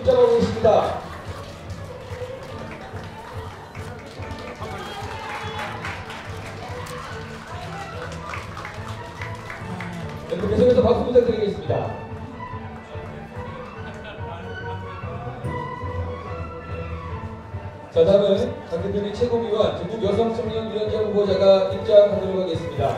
입장하고 있습니다. 계속해서 박수 부탁드리겠습니다. 자, 다음은 강 대표님 최고위원 전국 여성청년위원장 후보자가 입장하도록 하겠습니다.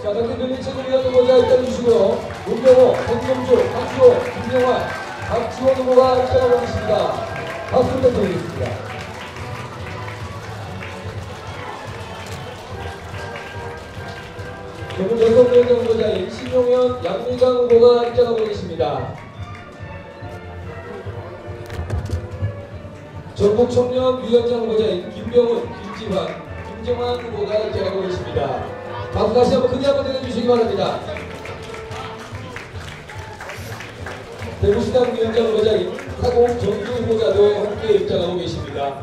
자, 강 대표님 최고위원 후보자 입장해 주시고요. 문경호, 권경주, 박지원, 김영환, 박지원 후보가 입장하고 계십니다. 박수 부탁드리겠습니다. 전국 여성위원장 후보자인 신용현, 양미강 후보가 입장하고 계십니다. 전국 청년위원장 후보자인 김병훈, 김지환, 김정환 후보가 입장하고 계십니다. 박수 다시 한번 크게 한번 드려주시기 바랍니다. 대구시당 위원장 후보자인 사공 정규 후보자도 함께 입장하고 계십니다.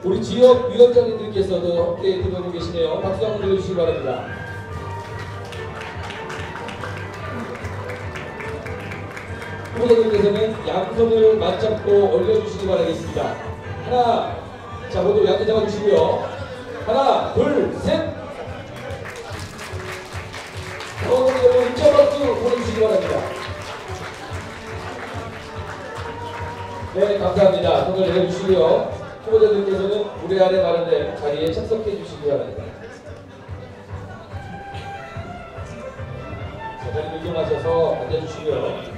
우리 지역 위원장님들께서도 함께 들어오고 계시네요. 박수 한번 드려주시기 바랍니다. 후보자님께서는 양손을 맞잡고 올려주시기 바라겠습니다. 하나, 자, 모두 양손 잡아주시고요. 하나, 둘, 셋! 여러분, 입장 박수 보내주시기 바랍니다. 네, 감사합니다. 손을 내려주시고요. 후보자들께서는 무대 아래 마련된 자리에 참석해 주시기 바랍니다. 자, 자리 이동하셔서 앉아주시고요.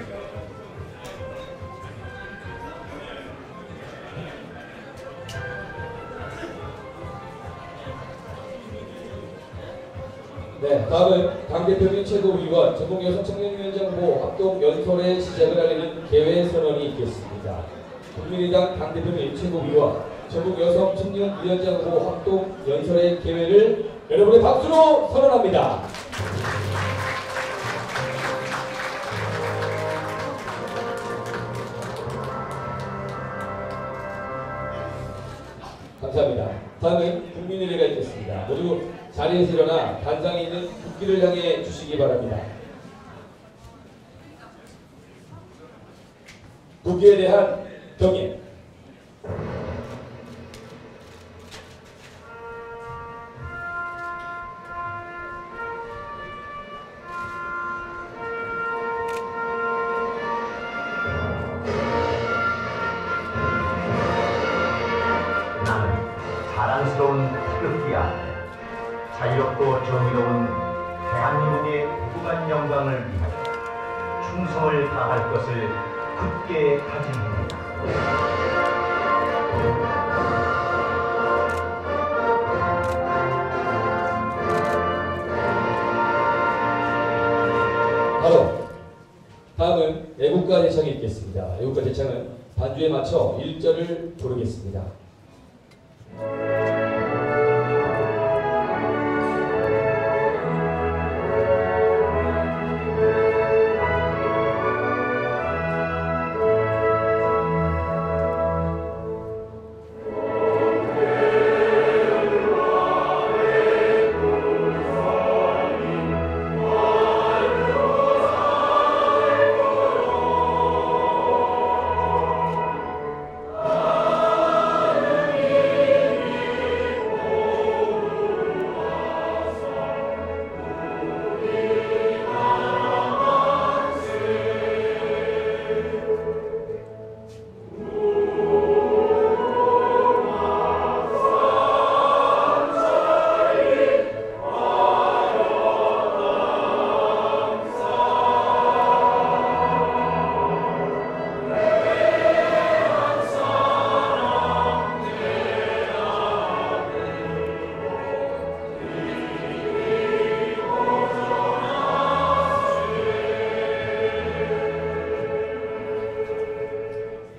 네, 다음은 강 대표님 최고위원 전국 여성청년위원장 후보 합동연설의 시작을 알리는 개회선언이 있겠습니다. 국민의당 강 대표님 최고위원 전국 여성청년위원장 후보 합동연설의 개회를 여러분의 박수로 선언합니다. 감사합니다. 다음은 국민의례가 있겠습니다. 모두 자리에서 일어나 단상에 있는 국기를 향해 주시기 바랍니다. 국기에 대한 경례. 나는 자랑스러운 태극기야. 자유롭고 정의로운 대한민국의 무궁한 영광을 위하여 충성을 다할 것을 굳게 다짐합니다. 바로 다음은 애국가 대창이 있겠습니다. 애국가 대창은 반주에 맞춰 1절을 부르겠습니다.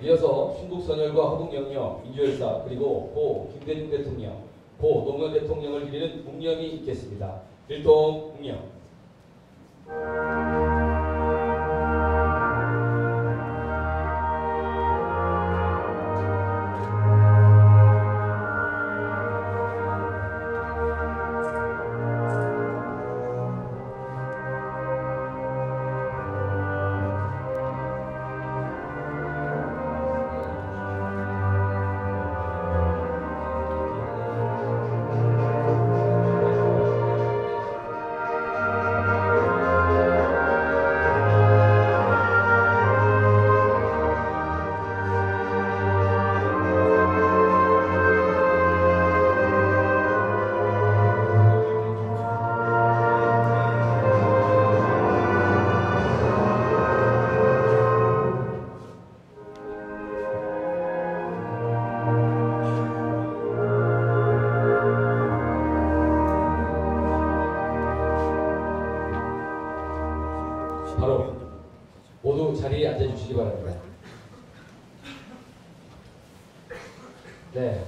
이어서 순국선열과 허국영령, 민주열사, 그리고 고 김대중 대통령, 고 노무현 대통령을 기리는 묵념이 있겠습니다. 일동 묵념.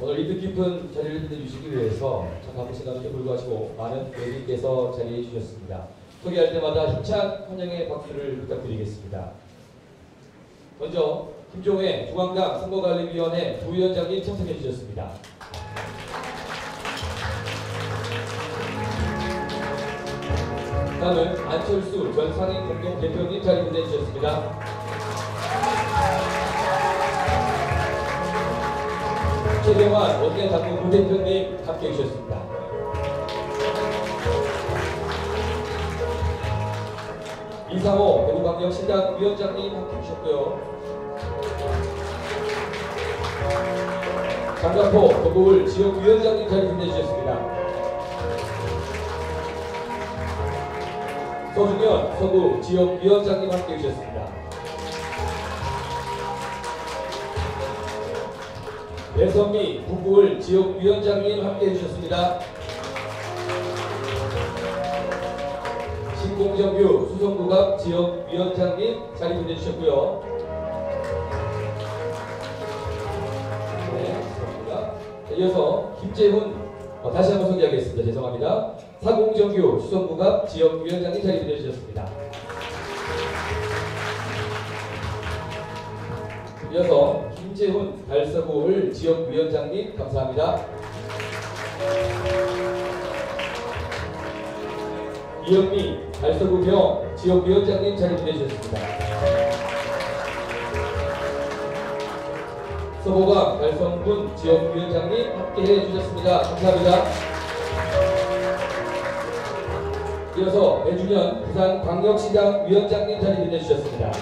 오늘 이 뜻깊은 자리를 빛내주시기 위해서 참 바쁜 시간에도 불구하고 많은 외국인께서 자리해 주셨습니다. 소개할 때마다 힘찬 환영의 박수를 부탁드리겠습니다. 먼저 김종회 중앙당 선거관리위원회 부위원장님 참석해 주셨습니다. 다음은 안철수 전 상임공동대표님 자리 빛내 주셨습니다. 최경환 원내당구 부대표님 함께해 주셨습니다. 이상호 대구광역시당 위원장님 함께해 주셨고요. 장가포 도보울 지역위원장님 자리 빛내 주셨습니다. 서준현 서구 지역위원장님 함께해 주셨습니다. 배선미 북구을 지역위원장님 함께해 주셨습니다. 신공정규 수성구갑 지역위원장님 자리 빛내 주셨고요. 네, 감사합니다. 이어서 김재훈 다시 한번 소개하겠습니다. 죄송합니다. 사공정규 수성구갑 지역위원장님 자리 빛내 주셨습니다. 이어서 김재훈 달서구을 지역위원장님 감사합니다. 이영미 달서구병 지역위원장님 자리 빛내 주셨습니다. 서보강 달성군 지역위원장님 함께해 주셨습니다. 감사합니다. 이어서 배준현 부산광역시장 위원장님 자리 빛내 주셨습니다.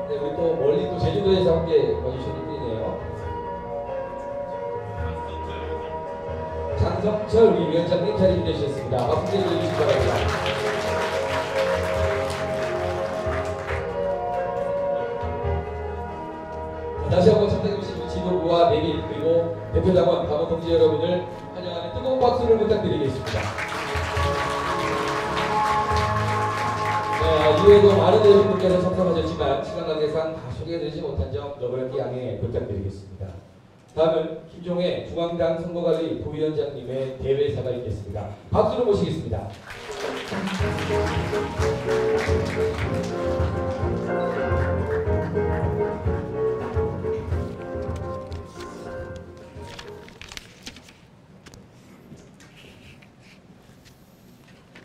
네, 우리 또 멀리 또 제주도에서 함께 와주시는 분이네요. 장성철 우리 위원장님 자리 빛내 주셨습니다. 박수 드려주시기 바랍니다. 다시 한번 참석해주신 지도부와 내빈 그리고 대표당원 당원 동지 여러분을 환영하는 뜨거운 박수를 부탁드리겠습니다. 이외에도 많은 여러분께서 참석하셨지만 시간 관계상 다 소개해드리지 못한 점 너그럽게 양해 부탁드리겠습니다. 다음은 김종회 중앙당 선거관리 부위원장님의 대회사가 있겠습니다. 박수로 모시겠습니다.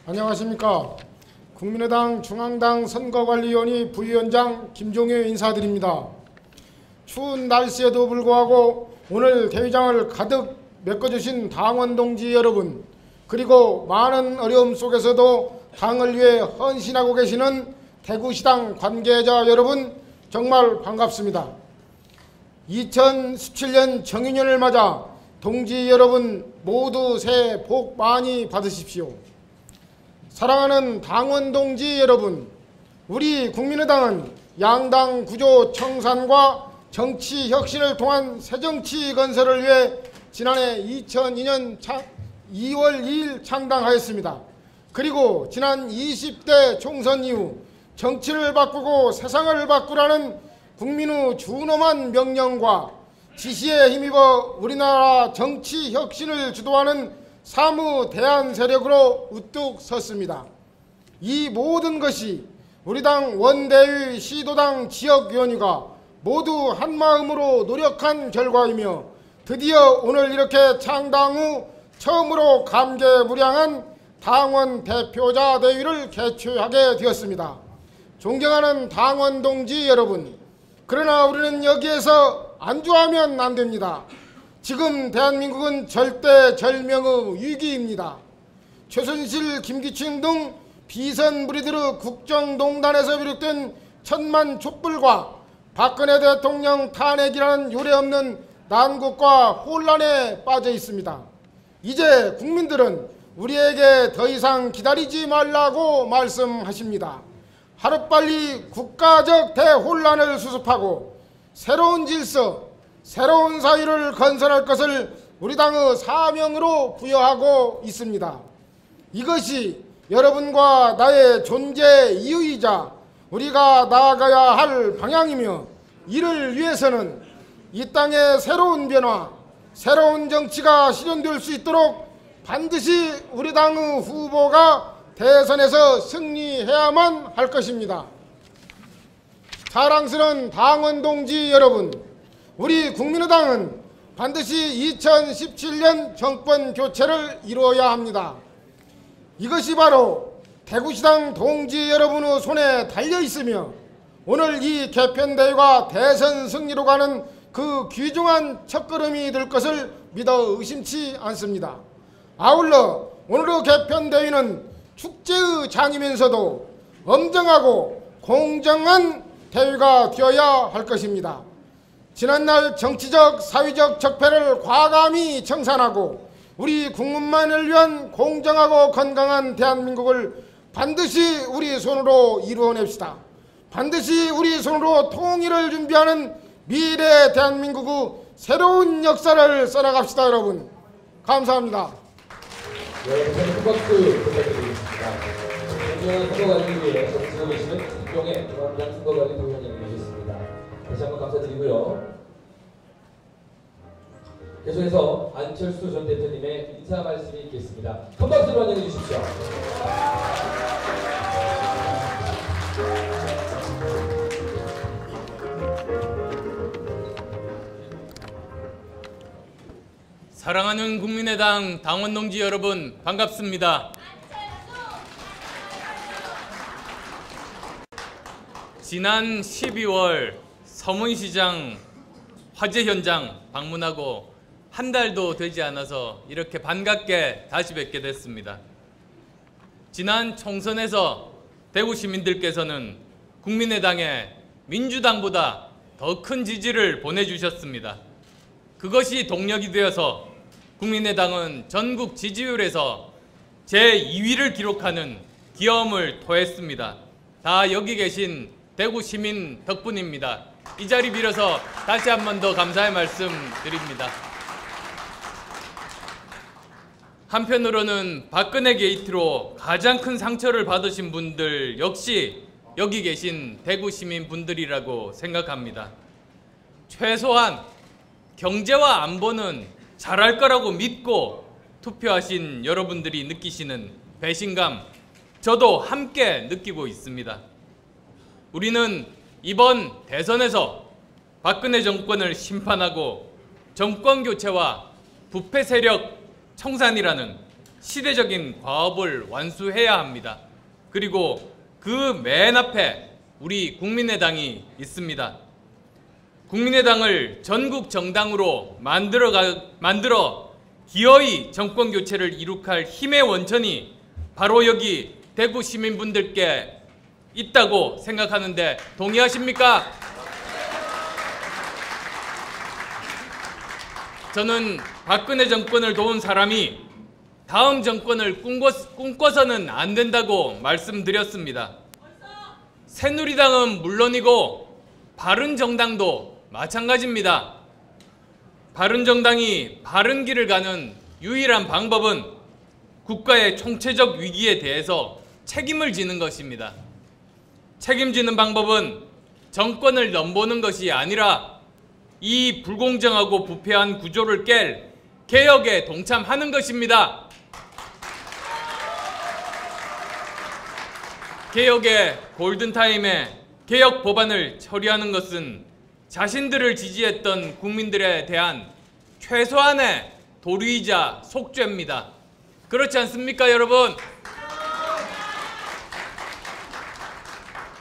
안녕하십니까. 국민의당 중앙당 선거관리위원회 부위원장 김종회 인사드립니다. 추운 날씨에도 불구하고 오늘 대회장을 가득 메꿔주신 당원 동지 여러분, 그리고 많은 어려움 속에서도 당을 위해 헌신하고 계시는 대구시당 관계자 여러분, 정말 반갑습니다. 2017년 정유년을 맞아 동지 여러분 모두 새해 복 많이 받으십시오. 사랑하는 당원 동지 여러분, 우리 국민의당은 양당 구조 청산과 정치 혁신을 통한 새정치 건설을 위해 지난해 2002년 2월 2일 창당하였습니다. 그리고 지난 20대 총선 이후 정치를 바꾸고 세상을 바꾸라는 국민의 준엄한 명령과 지시에 힘입어 우리나라 정치 혁신을 주도하는 사무 대안 세력으로 우뚝 섰습니다. 이 모든 것이 우리 당 원대의 시도당 지역위원회가 모두 한마음으로 노력한 결과이며 드디어 오늘 이렇게 창당 후 처음으로 감개무량한 당원 대표자 대회를 개최하게 되었습니다. 존경하는 당원 동지 여러분, 그러나 우리는 여기에서 안주하면 안 됩니다. 지금 대한민국은 절대절명의 위기입니다. 최순실, 김기춘 등 비선 무리들의 국정농단에서 비롯된 천만 촛불과 박근혜 대통령 탄핵이라는 요례없는 난국과 혼란에 빠져 있습니다. 이제 국민들은 우리에게 더 이상 기다리지 말라고 말씀하십니다. 하루빨리 국가적 대혼란을 수습하고 새로운 질서, 새로운 사회를 건설할 것을 우리 당의 사명으로 부여하고 있습니다. 이것이 여러분과 나의 존재 이유이자 우리가 나아가야 할 방향이며, 이를 위해서는 이 땅의 새로운 변화, 새로운 정치가 실현될 수 있도록 반드시 우리 당의 후보가 대선에서 승리해야만 할 것입니다. 사랑스러운 당원 동지 여러분, 우리 국민의당은 반드시 2017년 정권 교체를 이루어야 합니다. 이것이 바로 대구시당 동지 여러분의 손에 달려 있으며, 오늘 이 개편대회가 대선 승리로 가는 그 귀중한 첫걸음이 될 것을 믿어 의심치 않습니다. 아울러 오늘의 개편대회는 축제의 장이면서도 엄정하고 공정한 대회가 되어야 할 것입니다. 지난날 정치적, 사회적 적폐를 과감히 청산하고 우리 국민만을 위한 공정하고 건강한 대한민국을 반드시 우리 손으로 이루어냅시다. 반드시 우리 손으로 통일을 준비하는 미래 대한민국의 새로운 역사를 써나갑시다. 여러분, 감사합니다. 여러분, 큰 박수 부탁드리겠습니다. 존경하는 선거관리를 위해 정치하고 계시는 김용혜 중앙당 선거관리 부위원장님 계셨습니다. 다시 한번 감사드리고요. 계속해서 안철수 전 대표님의 인사 말씀이 있겠습니다. 큰 박수로 환영해 주십시오. 사랑하는 국민의당 당원 동지 여러분, 반갑습니다. 지난 12월 서문시장 화재 현장 방문하고 한 달도 되지 않아서 이렇게 반갑게 다시 뵙게 됐습니다. 지난 총선에서 대구 시민들께서는 국민의당에 민주당보다 더 큰 지지를 보내주셨습니다. 그것이 동력이 되어서 국민의당은 전국 지지율에서 제2위를 기록하는 기염을 토했습니다. 다 여기 계신 대구 시민 덕분입니다. 이 자리 빌어서 다시 한 번 더 감사의 말씀 드립니다. 한편으로는 박근혜 게이트로 가장 큰 상처를 받으신 분들 역시 여기 계신 대구 시민 분들이라고 생각합니다. 최소한 경제와 안보는 잘할 거라고 믿고 투표하신 여러분들이 느끼시는 배신감, 저도 함께 느끼고 있습니다. 우리는 이번 대선에서 박근혜 정권을 심판하고 정권 교체와 부패 세력 청산이라는 시대적인 과업을 완수해야 합니다. 그리고 그 맨 앞에 우리 국민의당이 있습니다. 국민의당을 전국 정당으로 만들어 기어이 정권 교체를 이룩할 힘의 원천이 바로 여기 대구 시민분들께 있다고 생각하는데 동의하십니까? 저는 박근혜 정권을 도운 사람이 다음 정권을 꿈꿔서는 안 된다고 말씀드렸습니다. 새누리당은 물론이고 바른정당도 마찬가지입니다. 바른정당이 바른 길을 가는 유일한 방법은 국가의 총체적 위기에 대해서 책임을 지는 것입니다. 책임지는 방법은 정권을 넘보는 것이 아니라 이 불공정하고 부패한 구조를 깰 개혁에 동참하는 것입니다. 개혁의 골든타임에 개혁 법안을 처리하는 것은 자신들을 지지했던 국민들에 대한 최소한의 도리이자 속죄입니다. 그렇지 않습니까, 여러분?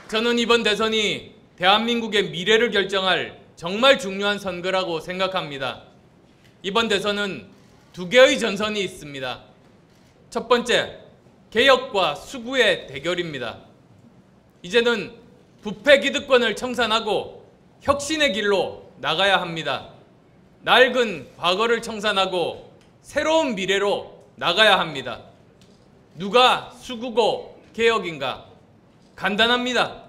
저는 이번 대선이 대한민국의 미래를 결정할 정말 중요한 선거라고 생각합니다. 이번 대선은 두 개의 전선이 있습니다. 첫 번째, 개혁과 수구의 대결입니다. 이제는 부패 기득권을 청산하고 혁신의 길로 나가야 합니다. 낡은 과거를 청산하고 새로운 미래로 나가야 합니다. 누가 수구고 개혁인가? 간단합니다.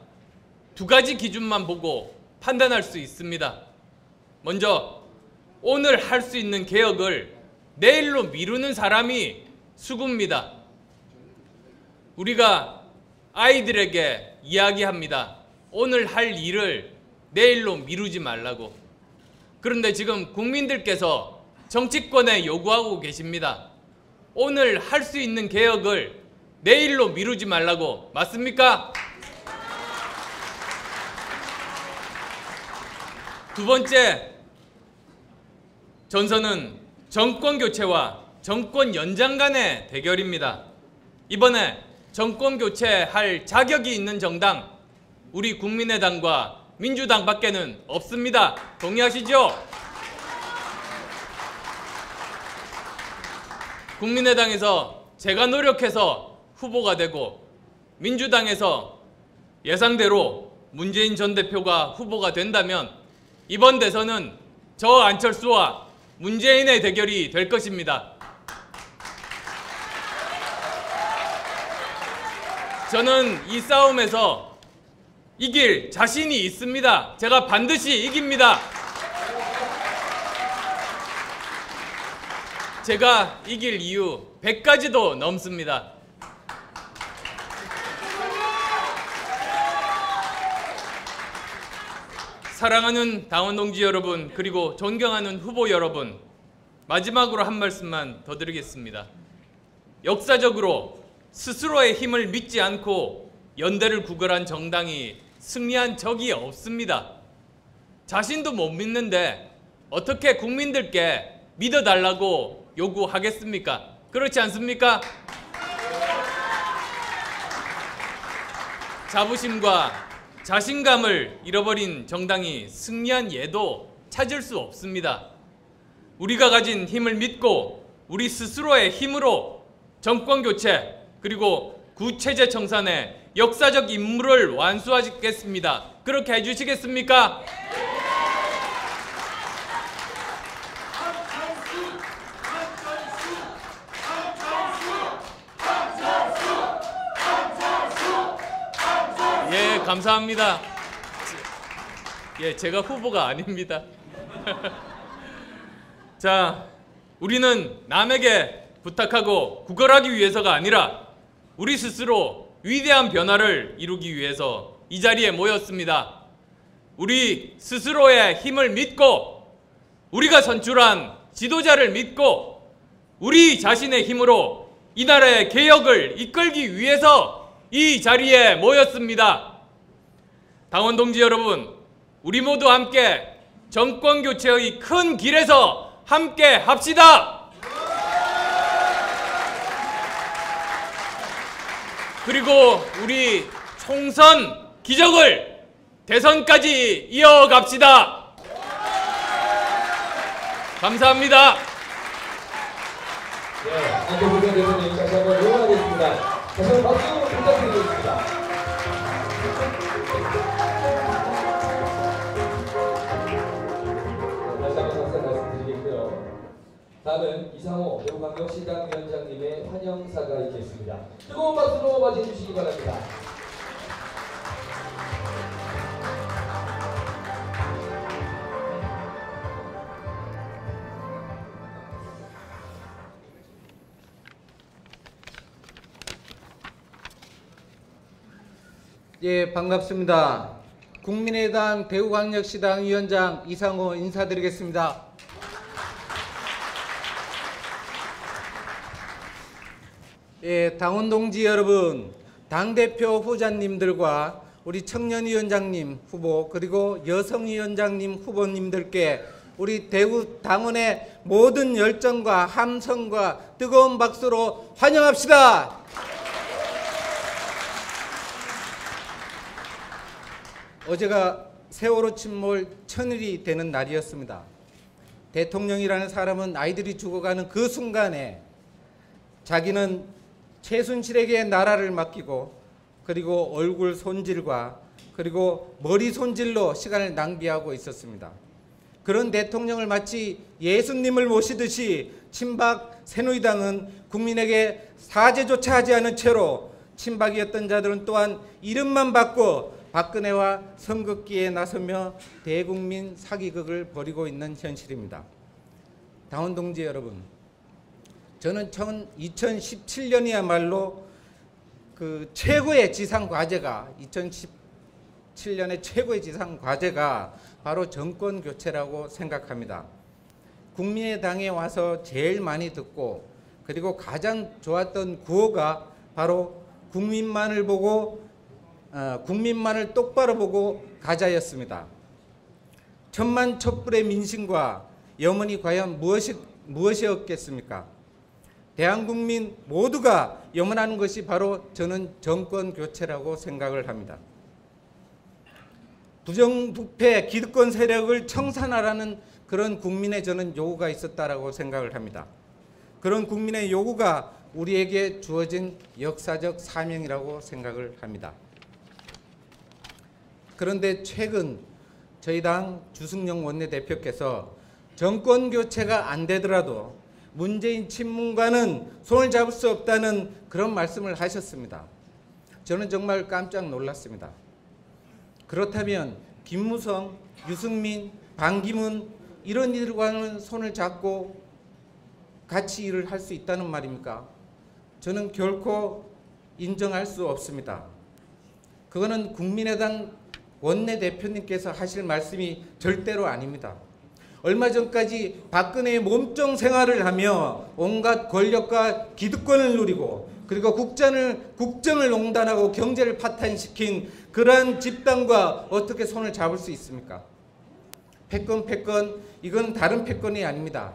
두 가지 기준만 보고 판단할 수 있습니다. 먼저 오늘 할 수 있는 개혁을 내일로 미루는 사람이 수구입니다. 우리가 아이들에게 이야기합니다. 오늘 할 일을 내일로 미루지 말라고. 그런데 지금 국민들께서 정치권에 요구하고 계십니다. 오늘 할 수 있는 개혁을 내일로 미루지 말라고. 맞습니까? 두 번째 전선은 정권 교체와 정권 연장 간의 대결입니다. 이번에 정권 교체할 자격이 있는 정당, 우리 국민의당과 민주당 밖에는 없습니다. 동의하시죠? 국민의당에서 제가 노력해서 후보가 되고, 민주당에서 예상대로 문재인 전 대표가 후보가 된다면 이번 대선은 저 안철수와 문재인의 대결이 될 것입니다. 저는 이 싸움에서 이길 자신이 있습니다. 제가 반드시 이깁니다. 제가 이길 이유 100가지도 넘습니다. 사랑하는 당원 동지 여러분, 그리고 존경하는 후보 여러분, 마지막으로 한 말씀만 더 드리겠습니다. 역사적으로 스스로의 힘을 믿지 않고 연대를 구걸한 정당이 승리한 적이 없습니다. 자신도 못 믿는데 어떻게 국민들께 믿어달라고 요구하겠습니까? 그렇지 않습니까? 자부심과 자신감을 잃어버린 정당이 승리한 예도 찾을 수 없습니다. 우리가 가진 힘을 믿고 우리 스스로의 힘으로 정권교체 그리고 구체제 청산의 역사적 임무를 완수하겠습니다. 그렇게 해주시겠습니까? 예, 감사합니다. 예, 제가 후보가 아닙니다. 자, 우리는 남에게 부탁하고 구걸하기 위해서가 아니라 우리 스스로 위대한 변화를 이루기 위해서 이 자리에 모였습니다. 우리 스스로의 힘을 믿고 우리가 선출한 지도자를 믿고 우리 자신의 힘으로 이 나라의 개혁을 이끌기 위해서 이 자리에 모였습니다. 당원 동지 여러분, 우리 모두 함께 정권 교체의 큰 길에서 함께 합시다. 그리고 우리 총선 기적을 대선까지 이어갑시다. 감사합니다. 네, 안철수 대표님 다시 한번 응원하겠습니다. 다시 한번 박수 부탁드리겠습니다. 다시 한번 감사 말씀드리겠고요. 다음은 이상호 대구광역시당 위원장님의 환영사가 있겠습니다. 뜨거운 박수로 맞이해 주시기 바랍니다. 예, 반갑습니다. 국민의당 대구광역시당 위원장 이상호 인사드리겠습니다. 예, 당원 동지 여러분, 당대표 후보자님들과 우리 청년위원장님 후보 그리고 여성위원장님 후보님들께 우리 대구 당원의 모든 열정과 함성과 뜨거운 박수로 환영합시다. 어제가 세월호 침몰 1000일이 되는 날이었습니다. 대통령이라는 사람은 아이들이 죽어가는 그 순간에 자기는 최순실에게 나라를 맡기고 그리고 얼굴 손질과 그리고 머리 손질로 시간을 낭비하고 있었습니다. 그런 대통령을 마치 예수님을 모시듯이 친박 새누리당은 국민에게 사죄조차 하지 않은 채로 친박이었던 자들은 또한 이름만 바꿔 박근혜와 선긋기에 나서며 대국민 사기극을 벌이고 있는 현실입니다. 당원 동지 여러분, 저는 2017년이야말로 그 최고의 지상 과제가 2017년의 최고의 지상 과제가 바로 정권 교체라고 생각합니다. 국민의당에 와서 제일 많이 듣고 그리고 가장 좋았던 구호가 바로 국민만을 똑바로 보고 가자였습니다. 천만 촛불의 민심과 염원이 과연 무엇이었겠습니까? 대한국민 모두가 염원하는 것이 바로 저는 정권 교체라고 생각을 합니다. 부정부패 기득권 세력을 청산하라는 그런 국민의 저는 요구가 있었다라고 생각을 합니다. 그런 국민의 요구가 우리에게 주어진 역사적 사명이라고 생각을 합니다. 그런데 최근 저희 당 주승용 원내대표께서 정권 교체가 안 되더라도 문재인 친문과는 손을 잡을 수 없다는 그런 말씀을 하셨습니다. 저는 정말 깜짝 놀랐습니다. 그렇다면 김무성, 유승민, 반기문 이런 이들과는 손을 잡고 같이 일을 할 수 있다는 말입니까? 저는 결코 인정할 수 없습니다. 그거는 국민의당 원내대표님께서 하실 말씀이 절대로 아닙니다. 얼마 전까지 박근혜의 몸종 생활을 하며 온갖 권력과 기득권을 누리고 그리고 국정을 농단하고 경제를 파탄시킨 그러한 집단과 어떻게 손을 잡을 수 있습니까? 패권 이건 다른 패권이 아닙니다.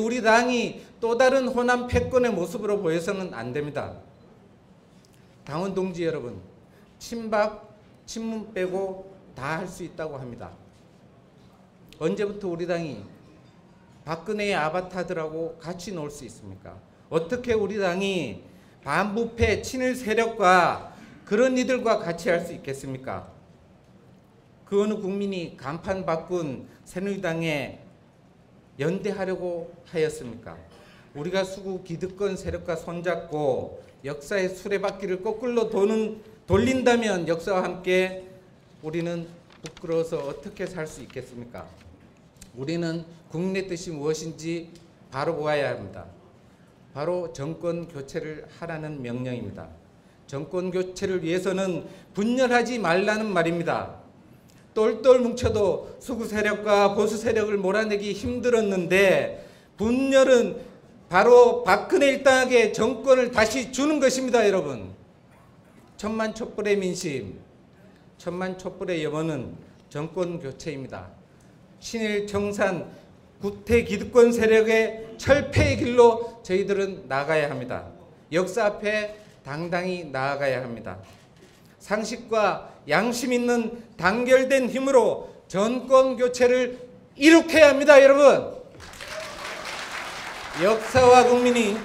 우리 당이 또 다른 호남 패권의 모습으로 보여서는 안 됩니다. 당원 동지 여러분, 친박, 친문 빼고 다 할 수 있다고 합니다. 언제부터 우리 당이 박근혜의 아바타들하고 같이 놀 수 있습니까? 어떻게 우리 당이 반부패 친일 세력과 그런 이들과 같이 할 수 있겠습니까? 그 어느 국민이 간판 바꾼 새누리당에 연대하려고 하였습니까? 우리가 수구 기득권 세력과 손잡고 역사의 수레바퀴를 거꾸로 돌린다면 역사와 함께 우리는 부끄러워서 어떻게 살 수 있겠습니까? 우리는 국민의 뜻이 무엇인지 바로 보아야 합니다. 바로 정권 교체를 하라는 명령입니다. 정권 교체를 위해서는 분열하지 말라는 말입니다. 똘똘 뭉쳐도 수구 세력과 보수 세력을 몰아내기 힘들었는데 분열은 바로 박근혜 일당에게 정권을 다시 주는 것입니다. 여러분, 천만 촛불의 민심, 천만 촛불의 염원은 정권 교체입니다. 친일 청산 구태 기득권 세력의 철폐의 길로 저희들은 나가야 합니다. 역사 앞에 당당히 나아가야 합니다. 상식과 양심 있는 단결된 힘으로 정권 교체를 이룩해야 합니다. 여러분, 역사와 국민이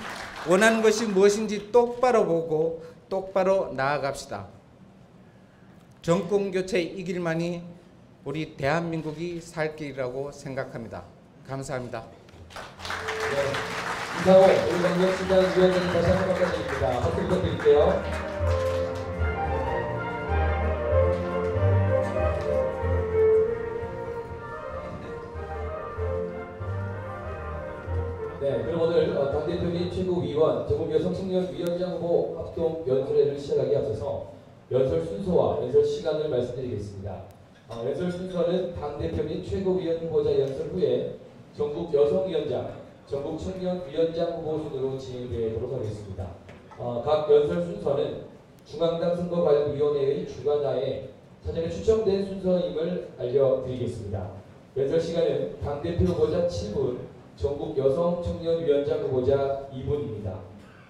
원하는 것이 무엇인지 똑바로 보고 똑바로 나아갑시다. 정권 교체의 이 길만이 우리 대한민국이 살 길이라고 생각합니다. 감사합니다. 네, 이상호 우리당경 신당위원장님 다시 한번 감사드립니다. 박수 부탁드릴게요. 네, 그럼 오늘 당대표님 최고위원, 전국여성청년위원장 후보 합동 연설회를 시작하기 앞서서 연설 순서와 연설 시간을 말씀드리겠습니다. 연설 순서는 당대표님 최고위원 후보자 연설 후에 전국 여성위원장, 전국 청년위원장 후보 순으로 진행되도록 하겠습니다. 각 연설 순서는 중앙당 선거관리위원회의 주관하에 사전에 추첨된 순서임을 알려드리겠습니다. 연설 시간은 당대표 후보자 7분, 전국 여성 청년위원장 후보자 2분입니다.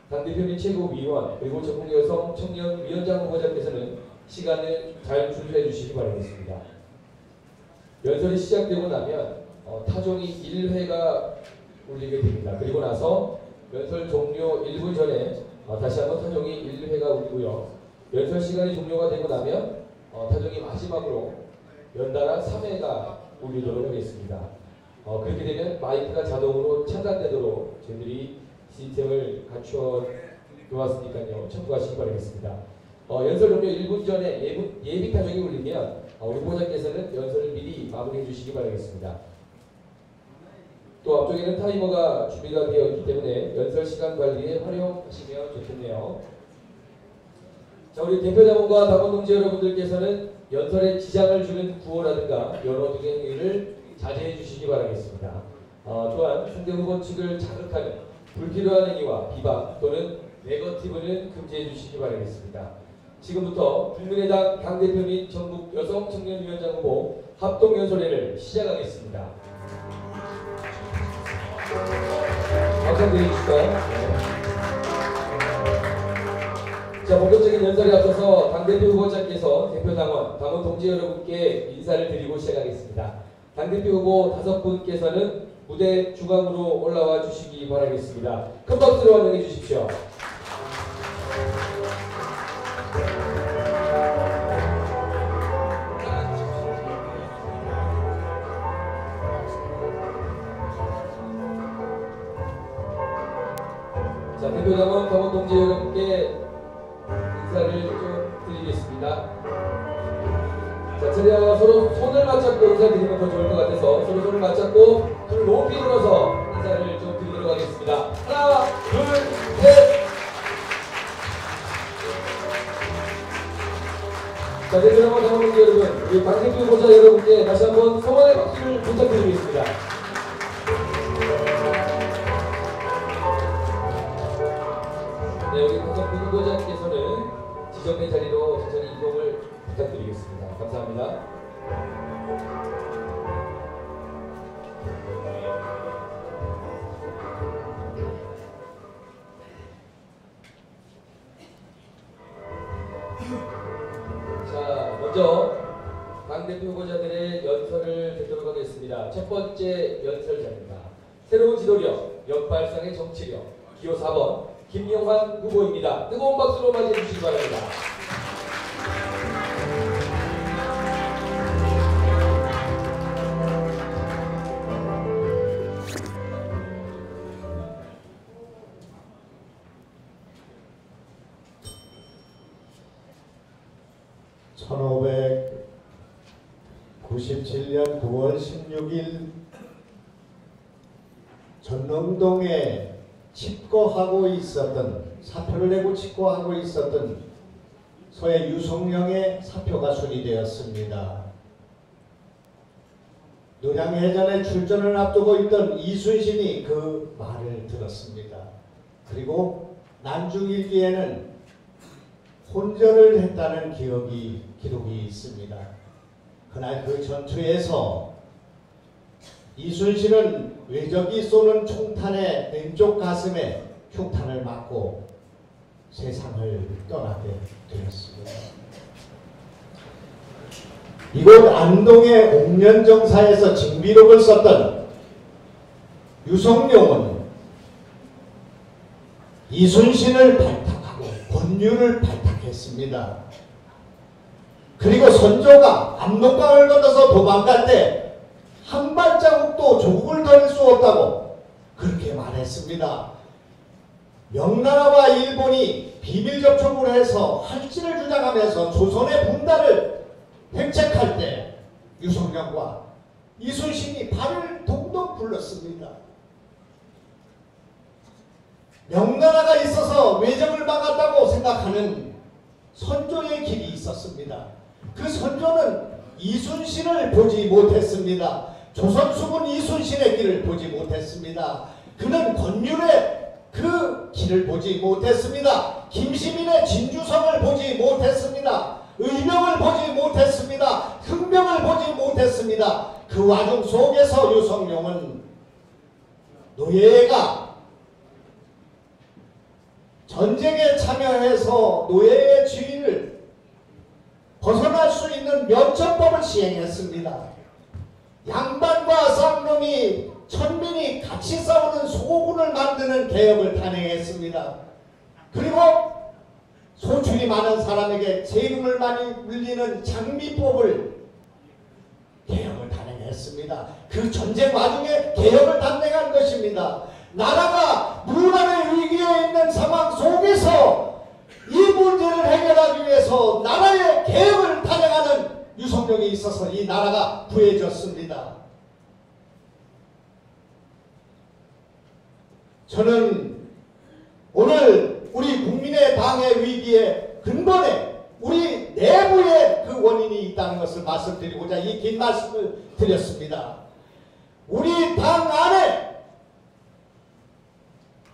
당대표님 최고위원 그리고 전국 여성 청년위원장 후보자께서는 시간을 잘 준수해 주시기 바라겠습니다. 연설이 시작되고 나면 타종이 1회가 울리게 됩니다. 그리고 나서 연설 종료 1분 전에 다시 한번 타종이 1회가 울리고요. 연설 시간이 종료가 되고 나면 타종이 마지막으로 연달아 3회가 울리도록 하겠습니다. 그렇게 되면 마이크가 자동으로 차단되도록 저희들이 시스템을 갖추어 놓았으니까요. 참고하시기 바라겠습니다. 연설 종료 1분 전에 예비 타종이 울리면 우리 후보자께서는 연설을 미리 마무리해 주시기 바라겠습니다. 또 앞쪽에는 타이머가 준비가 되어 있기 때문에 연설 시간 관리에 활용하시면 좋겠네요. 자, 우리 대표자분과 당원 동지 여러분들께서는 연설에 지장을 주는 구호라든가 연호 등의 행위를 자제해 주시기 바라겠습니다. 또한 상대 후보 측을 자극하는 불필요한 행위와 비방 또는 네거티브는 금지해 주시기 바라겠습니다. 지금부터 국민의당 당대표 및 전국 여성청년위원장 후보 합동연설회를 시작하겠습니다. 박수 드려주실까요? 자, 본격적인 연설에 앞서서 당대표 후보자께서 대표 당원 동지 여러분께 인사를 드리고 시작하겠습니다. 당대표 후보 5분께서는 무대 중앙으로 올라와 주시기 바라겠습니다. 큰 박수로 환영해 주십시오. 자, 대표 당원 동지 여러분께 인사를 좀 드리겠습니다. 자, 저희와 서로 손을 맞잡고 인사드리면 더 좋을 것 같아서 서로 손을 맞잡고 손을 높이 들어서 인사를 좀 드리도록 하겠습니다. 하나, 둘, 셋. 자, 대표당원 당원분들 여러분, 우리 당대표 후보자 여러분께 다시 한번 성원의 박수를 부탁드리겠습니다. 네, 우리 당대표 후보자께서는 지정된 자리로 천천히 이동을 부탁드리겠습니다. 감사합니다. 자, 먼저 당대표 후보자들의 연설을 듣도록 하겠습니다. 첫 번째 연설자입니다. 새로운 지도력, 역발상의 정치력, 기호 4번 김영환 후보입니다. 뜨거운 박수로 맞이해 주시기 바랍니다. (1997년 9월 16일) 전릉동에 사표를 내고 집거하고 있었던 소의 유성룡의 사표가 수리되었습니다. 노량해전에 출전을 앞두고 있던 이순신이 그 말을 들었습니다. 그리고 난중일기에는 혼전을 했다는 기록이 있습니다. 그날 그 전투에서 이순신은 외적이 쏘는 총탄의 왼쪽 가슴에 흉탄을 맞고 세상을 떠나게 되었습니다. 이곳 안동의 옥련정사에서 징비록을 썼던 유성룡은 이순신을 발탁하고 권유를 발탁했습니다. 그리고 선조가 압록강을 건너서 도망갈 때 한 발자국도 조국을 거릴 수 없다고 그렇게 말했습니다. 명나라와 일본이 비밀 접촉을 해서 할지를 주장하면서 조선의 분단을 획책할 때 유성룡과 이순신이 발을 동동 굴렀습니다. 명나라가 있어서 외적을 막았다고 생각하는 선조의 길이 있었습니다. 그 선조는 이순신을 보지 못했습니다. 조선수군 이순신의 길을 보지 못했습니다. 그는 권율의 그 길을 보지 못했습니다. 김시민의 진주성을 보지 못했습니다. 의명을 보지 못했습니다. 흑명을 보지 못했습니다. 그 와중 속에서 유성룡은 노예가 전쟁에 참여해서 노예의 지위를 벗어날 수 있는 면천법을 시행했습니다. 양반과 쌍놈이 천민이 같이 싸우는 소군을 만드는 개혁을 단행했습니다. 그리고 소출이 많은 사람에게 세금을 많이 물리는 장미법을 개혁을 단행했습니다. 그 전쟁 와중에 개혁을 단행한 것입니다. 나라가 문안의 위기에 있는 상황 속에서 이 문제를 해결하기 위해서 나라의 개혁을 단행하는 유성룡이 있어서 이 나라가 구해졌습니다. 저는 오늘 우리 국민의 당의 위기에 근본에 우리 내부에 그 원인이 있다는 것을 말씀드리고자 이 긴 말씀을 드렸습니다. 우리 당 안에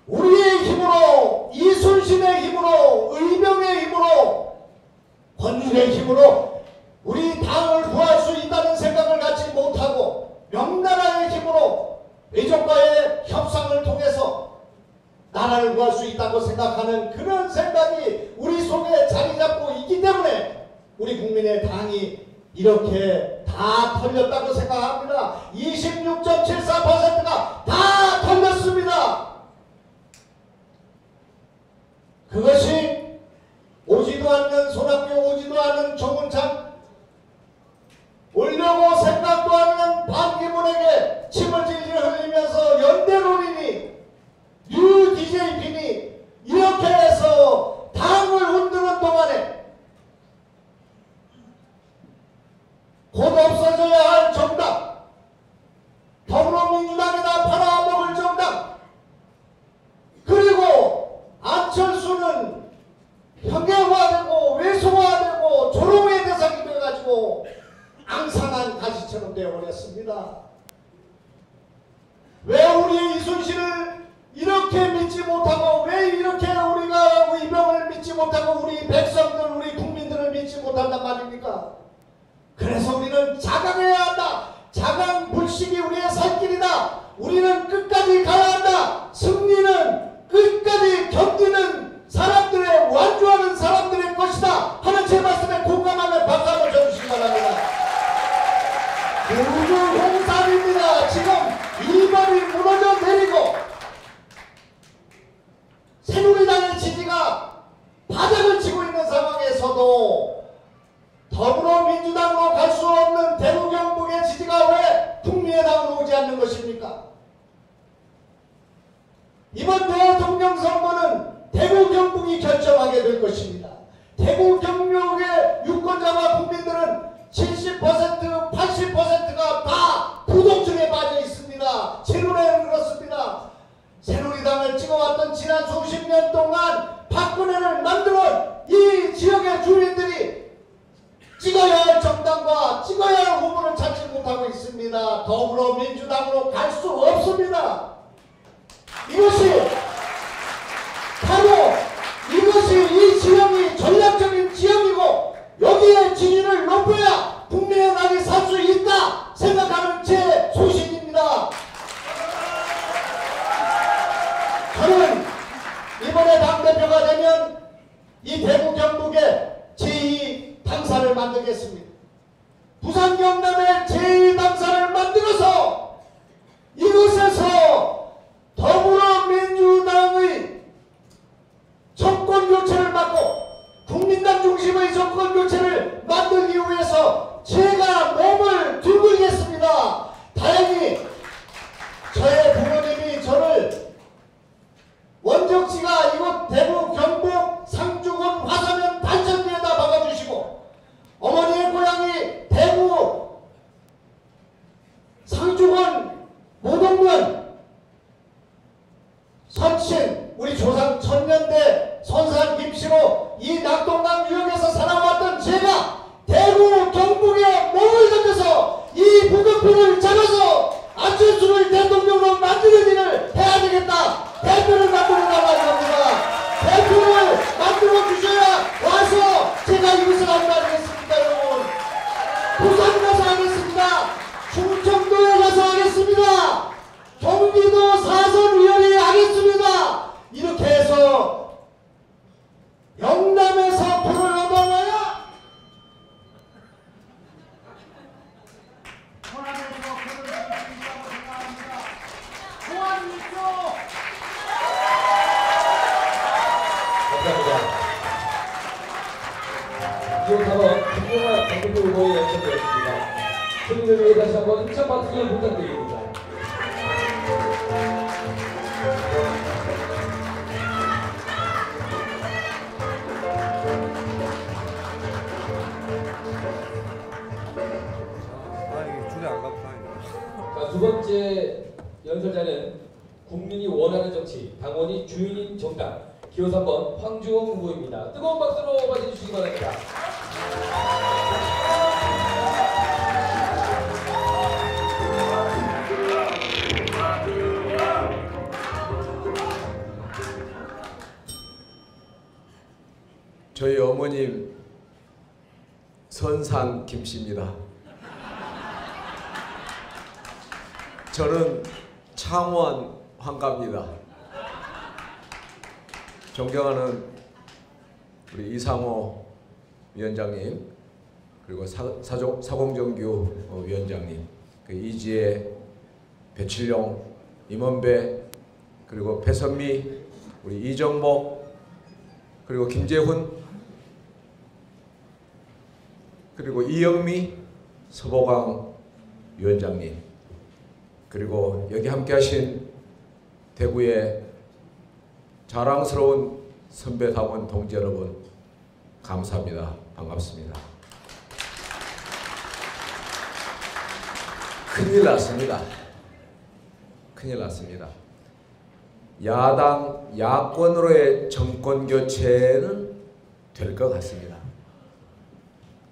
우리의 힘으로, 이순신의 힘으로, 의병의 힘으로, 권율의 힘으로 우리 당을 구할 수 있다는 생각을 갖지 못하고 명나라의 힘으로 외족과의 협상을 통해서 나라를 구할 수 있다고 생각하는 그런 생각이 우리 속에 자리 잡고 있기 때문에 우리 국민의 당이 이렇게 다 털렸다고 생각합니다. 26.74%가 다 털렸습니다. 그것이 오지도 않는 손학규, 오지도 않는 정운창, 오려고 생각도 않는 반기문에게 침을 질질 흘리면서 연대론이니 뉴 DJP니 이렇게 해서 당을 흔드는 동안에 곧 없어져야 할 정당, 더불어민주당이나 팔아먹을 정당, 그리고 안철수는 현대화되고 외소화되고 조롱의 대상이 되어가지고 앙상한 가시처럼 되어버렸습니다. 왜 우리의 이순신을 이렇게 믿지 못하고, 왜 이렇게 우리가 의병을 믿지 못하고 우리 백성들, 우리 국민들을 믿지 못한단 말입니까? 그래서 우리는 자강해야 한다. 자강 불식이 우리의 살 길이다. 우리는 끝까지 가야 한다. 승리는 끝까지 견디는 사람들의, 완주하는 사람들의 것이다 하는 제 말씀에 공감하면 박수 한번 쳐주시기 바랍니다. 우주 홍삼입니다. 지금 일반이 무너져 내리고 새누리당의 지지가 바닥을 치고 있는 상황에서도 더불어민주당으로 갈 수 없는 대구 경북의 지지가 왜 국민의당으로 오지 않는 것입니까? 이번 대통령 선거는 대구 경북이 결정하게 될 것입니다. 대구 경북의 유권자와 국민들은 70%, 80%가 다 부동층에 빠져 있습니다. 제 눈에는 그렇습니다. 새누리당을 찍어왔던 지난 수십 년 동안 박근혜를 만들어 이 지역의 주민들이 찍어야 할 정당과 찍어야 할 후보를 찾지 못하고 있습니다. 더불어민주당으로 갈 수 없습니다. 이것이 이 지역이 전략적인 지역이고 여기에 지지를 높여야 국민의당이 살 수 있다 생각하는 제 소신입니다. 저는 이번에 당대표가 되면 이 대구 경북에 제2 당사를 만들겠습니다. 부산 경남에 제2 당사를 만들어서 이곳에서 더불어민주당의 정권교체를 막고 국민당 중심의 정권교체를 만들기 위해서 제가 몸을 들고있겠습니다. 다행히 저의 부모님이 저를 원적지가 이곳 대구 경북 상주군 화서면 단천리에다 박아주시고 어머니의 고향이 대구 상주군 모동면 선친 우리 조상 천년대 선산 김씨로 이 낙동강 유역에서 살아왔던 제가 대구 경북에 몸을 던져서 이 부득표를 잡아서 안철수를 대통령으로 만드는 일을 해야 되겠다. 대표를 만들어 달라는 겁니다. 대표를 만들어 주셔야 와서 제가 이것을 하는 거 아니겠습니까, 여러분? 부산 가서 하겠습니다. 충청도에 가서 하겠습니다. 경기도 사선위원회 하겠습니다. 이렇게 해서 영남에서 표를 얻어와야 호남에서 표를 얻을 수 있다고 생각합니다. 호남 있죠? 감사합니다. 이어서 김용환 당대표 후보에 연설되었습니다. 승리를 위해 다시 한번 힘찬 박수를 부탁드립니다. 자, 두 번째 연설자는 국민이 원하는 정치, 당원이 주인인 정당, 기호 3번 황주홍 후보입니다. 뜨거운 박수로 맞이해주시기 바랍니다. 저희 어머님 선산 김씨입니다. 저는 창원 환갑입니다. 존경하는 우리 이상호 위원장님, 그리고 사공정규 위원장님, 그 이지혜, 배칠용, 임원배, 그리고 배선미, 우리 이정목, 그리고 김재훈, 그리고 이영미, 서보광 위원장님, 그리고 여기 함께하신 대구의 자랑스러운 선배 당원 동지 여러분, 감사합니다. 반갑습니다. 큰일 났습니다. 큰일 났습니다. 야당, 야권으로의 정권 교체는 될 것 같습니다.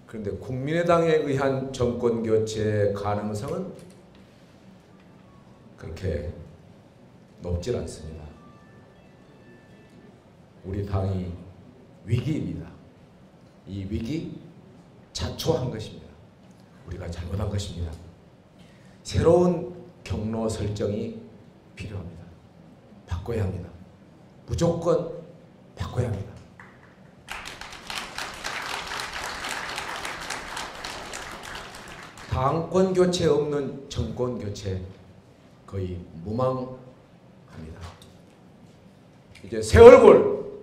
그런데 국민의당에 의한 정권 교체 가능성은 그렇게 높질 않습니다. 우리 당이 위기입니다. 이 위기 자초한 것입니다. 우리가 잘못한 것입니다. 새로운 경로 설정이 필요합니다. 바꿔야 합니다. 무조건 바꿔야 합니다. 당권 교체 없는 정권 교체 거의 무망합니다. 이제 새 얼굴,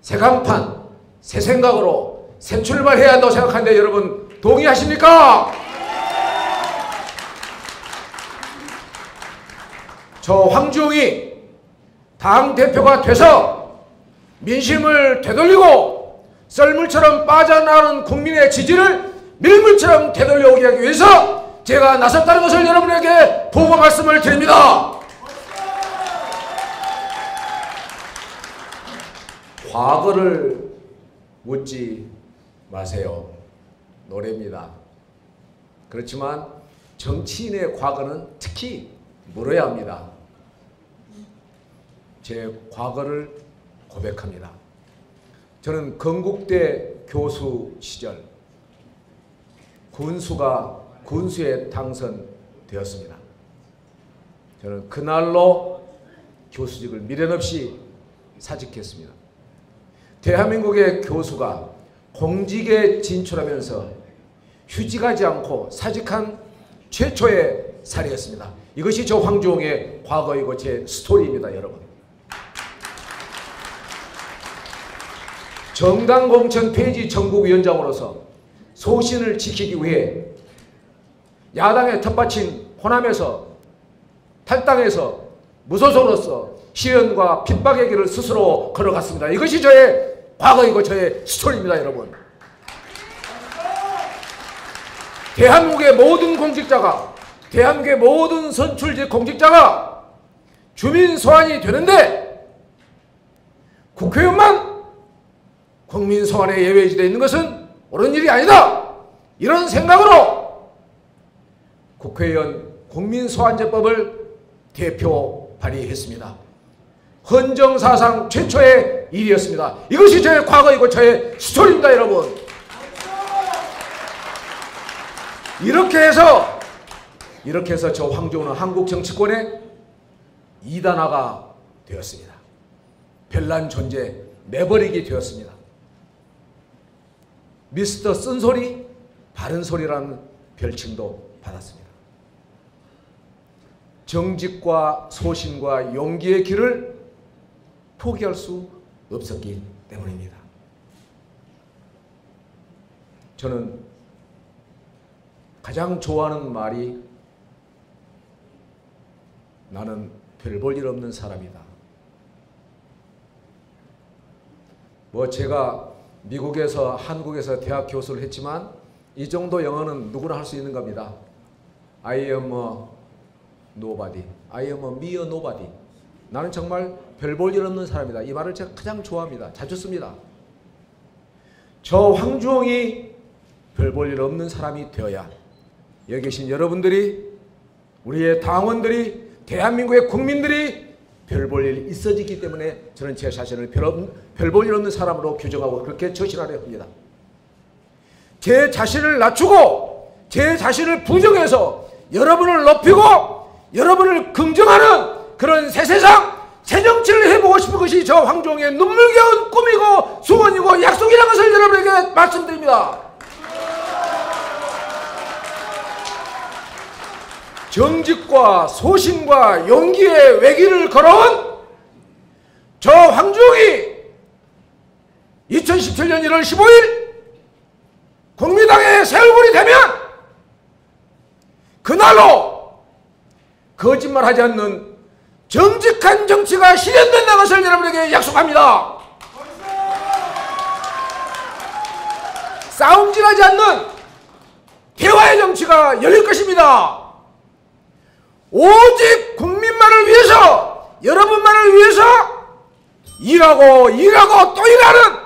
새 간판, 새 생각으로 새 출발해야 한다고 생각하는데 여러분 동의하십니까? 저 황주홍이 당대표가 돼서 민심을 되돌리고 썰물처럼 빠져나오는 국민의 지지를 밀물처럼 되돌려오기 하기 위해서 제가 나섰다는 것을 여러분에게 보고 말씀을 드립니다. 과거를 묻지 마세요. 노래입니다. 그렇지만 정치인의 과거는 특히 물어야 합니다. 제 과거를 고백합니다. 저는 건국대 교수 시절 군수에 당선되었습니다. 저는 그날로 교수직을 미련 없이 사직했습니다. 대한민국의 교수가 공직에 진출하면서 휴직하지 않고 사직한 최초의 사례였습니다. 이것이 저 황주홍의 과거이고 제 스토리입니다, 여러분. 정당 공천 폐지 전국위원장으로서 소신을 지키기 위해 야당의 텃밭인 호남에서 탈당해서 무소속으로서 시련과 핍박의 길을 스스로 걸어갔습니다. 이것이 저의 과거이고 저의 스토리입니다, 여러분. 대한민국의 모든 공직자가, 대한민국의 모든 선출직 공직자가 주민 소환이 되는데 국회의원만 국민 소환에 예외지되어 있는 것은 옳은 일이 아니다. 이런 생각으로 국회의원 국민소환제법을 대표 발의했습니다. 헌정사상 최초의 일이었습니다. 이것이 저의 과거이고 저의 스토리입니다, 여러분. 이렇게 해서 저 황주홍은 한국 정치권의 이단화가 되었습니다. 별난 존재, 내버리기 되었습니다. 미스터 쓴소리, 바른소리라는 별칭도 받았습니다. 정직과 소신과 용기의 길을 포기할 수 없었기 때문입니다. 저는 가장 좋아하는 말이 나는 별 볼 일 없는 사람이다. 제가 미국에서 한국에서 대학 교수를 했지만 이 정도 영어는 누구나 할 수 있는 겁니다. I am a nobody. I am a mere nobody. 나는 정말 별 볼 일 없는 사람이다. 이 말을 제가 가장 좋아합니다. 자주 씁니다. 저 황주홍이 별 볼 일 없는 사람이 되어야 여기 계신 여러분들이, 우리의 당원들이, 대한민국의 국민들이 별 볼 일 있어지기 때문에 저는 제 자신을 별 볼 일 없는 사람으로 규정하고 그렇게 처신하려 합니다. 제 자신을 낮추고 제 자신을 부정해서 여러분을 높이고 여러분을 긍정하는 그런 새 세상, 새 정치를 해보고 싶은 것이 저 황종의 눈물겨운 꿈이고 소원이고 약속이라는 것을 여러분에게 말씀드립니다. 정직과 소신과 용기의 외길을 걸어온 저 황종이 2017년 1월 15일 국민당의 새 얼굴이 되면 그날로 거짓말하지 않는 정직한 정치가 실현된다는 것을 여러분에게 약속합니다. 싸움질하지 않는 대화의 정치가 열릴 것입니다. 오직 국민만을 위해서, 여러분만을 위해서 일하고 또 일하는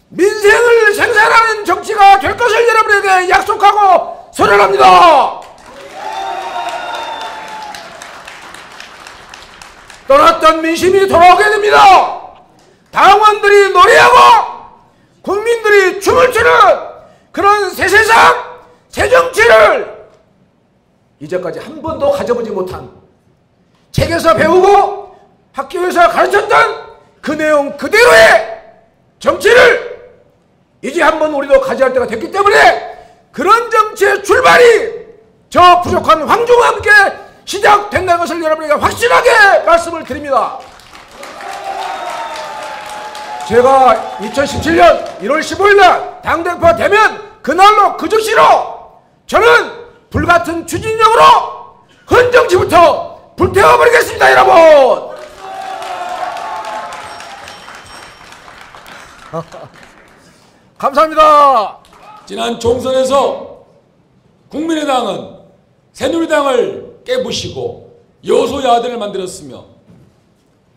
민생을 생산하는 정치가 될 것을 여러분에게 약속하고 선언합니다. 떠났던 민심이 돌아오게 됩니다. 당원들이 노래하고 국민들이 춤을 추는 그런 새 세상, 새 정치를 이제까지 한 번도 가져보지 못한, 책에서 배우고 학교에서 가르쳤던 그 내용 그대로의 정치를 이제 한번 우리도 가져야 할 때가 됐기 때문에 그런 정치의 출발이 저 부족한 황종과 함께 시작된다는 것을 여러분에게 확실하게 말씀을 드립니다. 제가 2017년 1월 15일 날 당대표가 되면 그날로 그 즉시로 저는 불같은 추진력으로 헌정치부터 불태워버리겠습니다, 여러분. 감사합니다. 지난 총선에서 국민의당은 새누리당을 깨부시고 여소야대를 만들었으며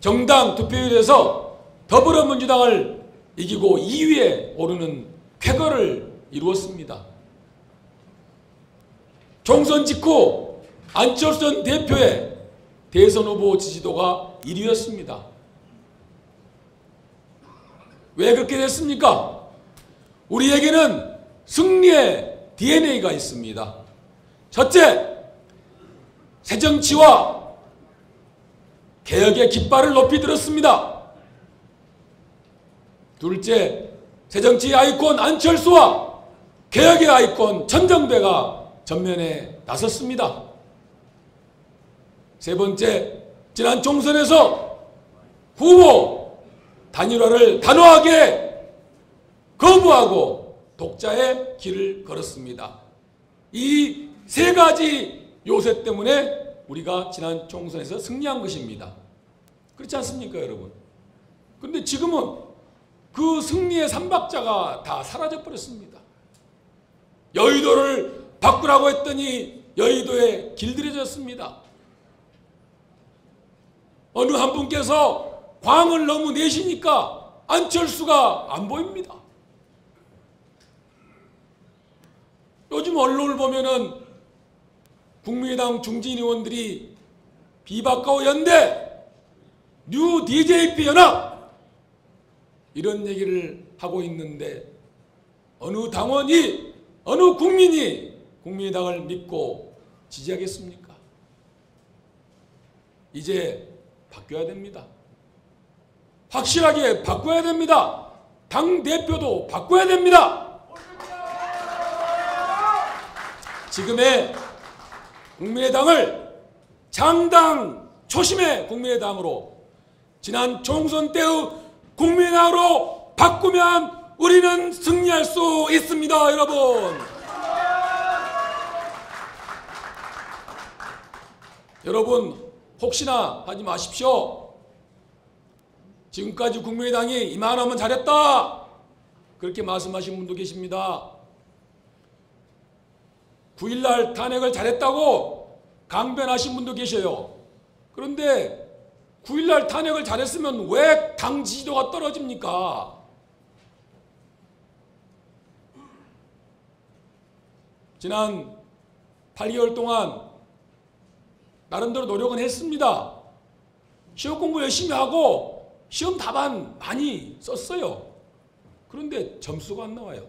정당 투표율에서 더불어민주당을 이기고 2위에 오르는 쾌거를 이루었습니다. 총선 직후 안철수 전 대표의 대선 후보 지지도가 1위였습니다. 왜 그렇게 됐습니까? 우리에게는 승리의 DNA가 있습니다. 첫째, 새정치와 개혁의 깃발을 높이 들었습니다. 둘째, 새정치의 아이콘 안철수와 개혁의 아이콘 천정배가 전면에 나섰습니다. 세 번째, 지난 총선에서 후보 단일화를 단호하게 거부하고 독자의 길을 걸었습니다. 이 세 가지 요새 때문에 우리가 지난 총선에서 승리한 것입니다. 그렇지 않습니까, 여러분? 그런데 지금은 그 승리의 삼박자가 다 사라져 버렸습니다. 여의도를 바꾸라고 했더니 여의도에 길들여졌습니다. 어느 한 분께서 광을 너무 내시니까 안철수가 안 보입니다. 요즘 언론을 보면은 국민의당 중진 의원들이 비박가오 연대, 뉴 DJP 연합 이런 얘기를 하고 있는데 어느 당원이, 어느 국민이 국민의당을 믿고 지지하겠습니까? 이제 바뀌어야 됩니다. 확실하게 바꿔야 됩니다. 당대표도 바꿔야 됩니다. 지금의 국민의당을 창당 초심의 국민의당으로, 지난 총선 때의 국민의당으로 바꾸면 우리는 승리할 수 있습니다, 여러분. 여러분, 혹시나 하지 마십시오. 지금까지 국민의당이 이만하면 잘했다, 그렇게 말씀하신 분도 계십니다. 9일날 탄핵을 잘했다고 강변하신 분도 계셔요. 그런데 9.11 탄핵을 잘했으면 왜 당 지지도가 떨어집니까? 지난 8개월 동안 나름대로 노력은 했습니다. 시험 공부 열심히 하고 시험 답안 많이 썼어요. 그런데 점수가 안 나와요.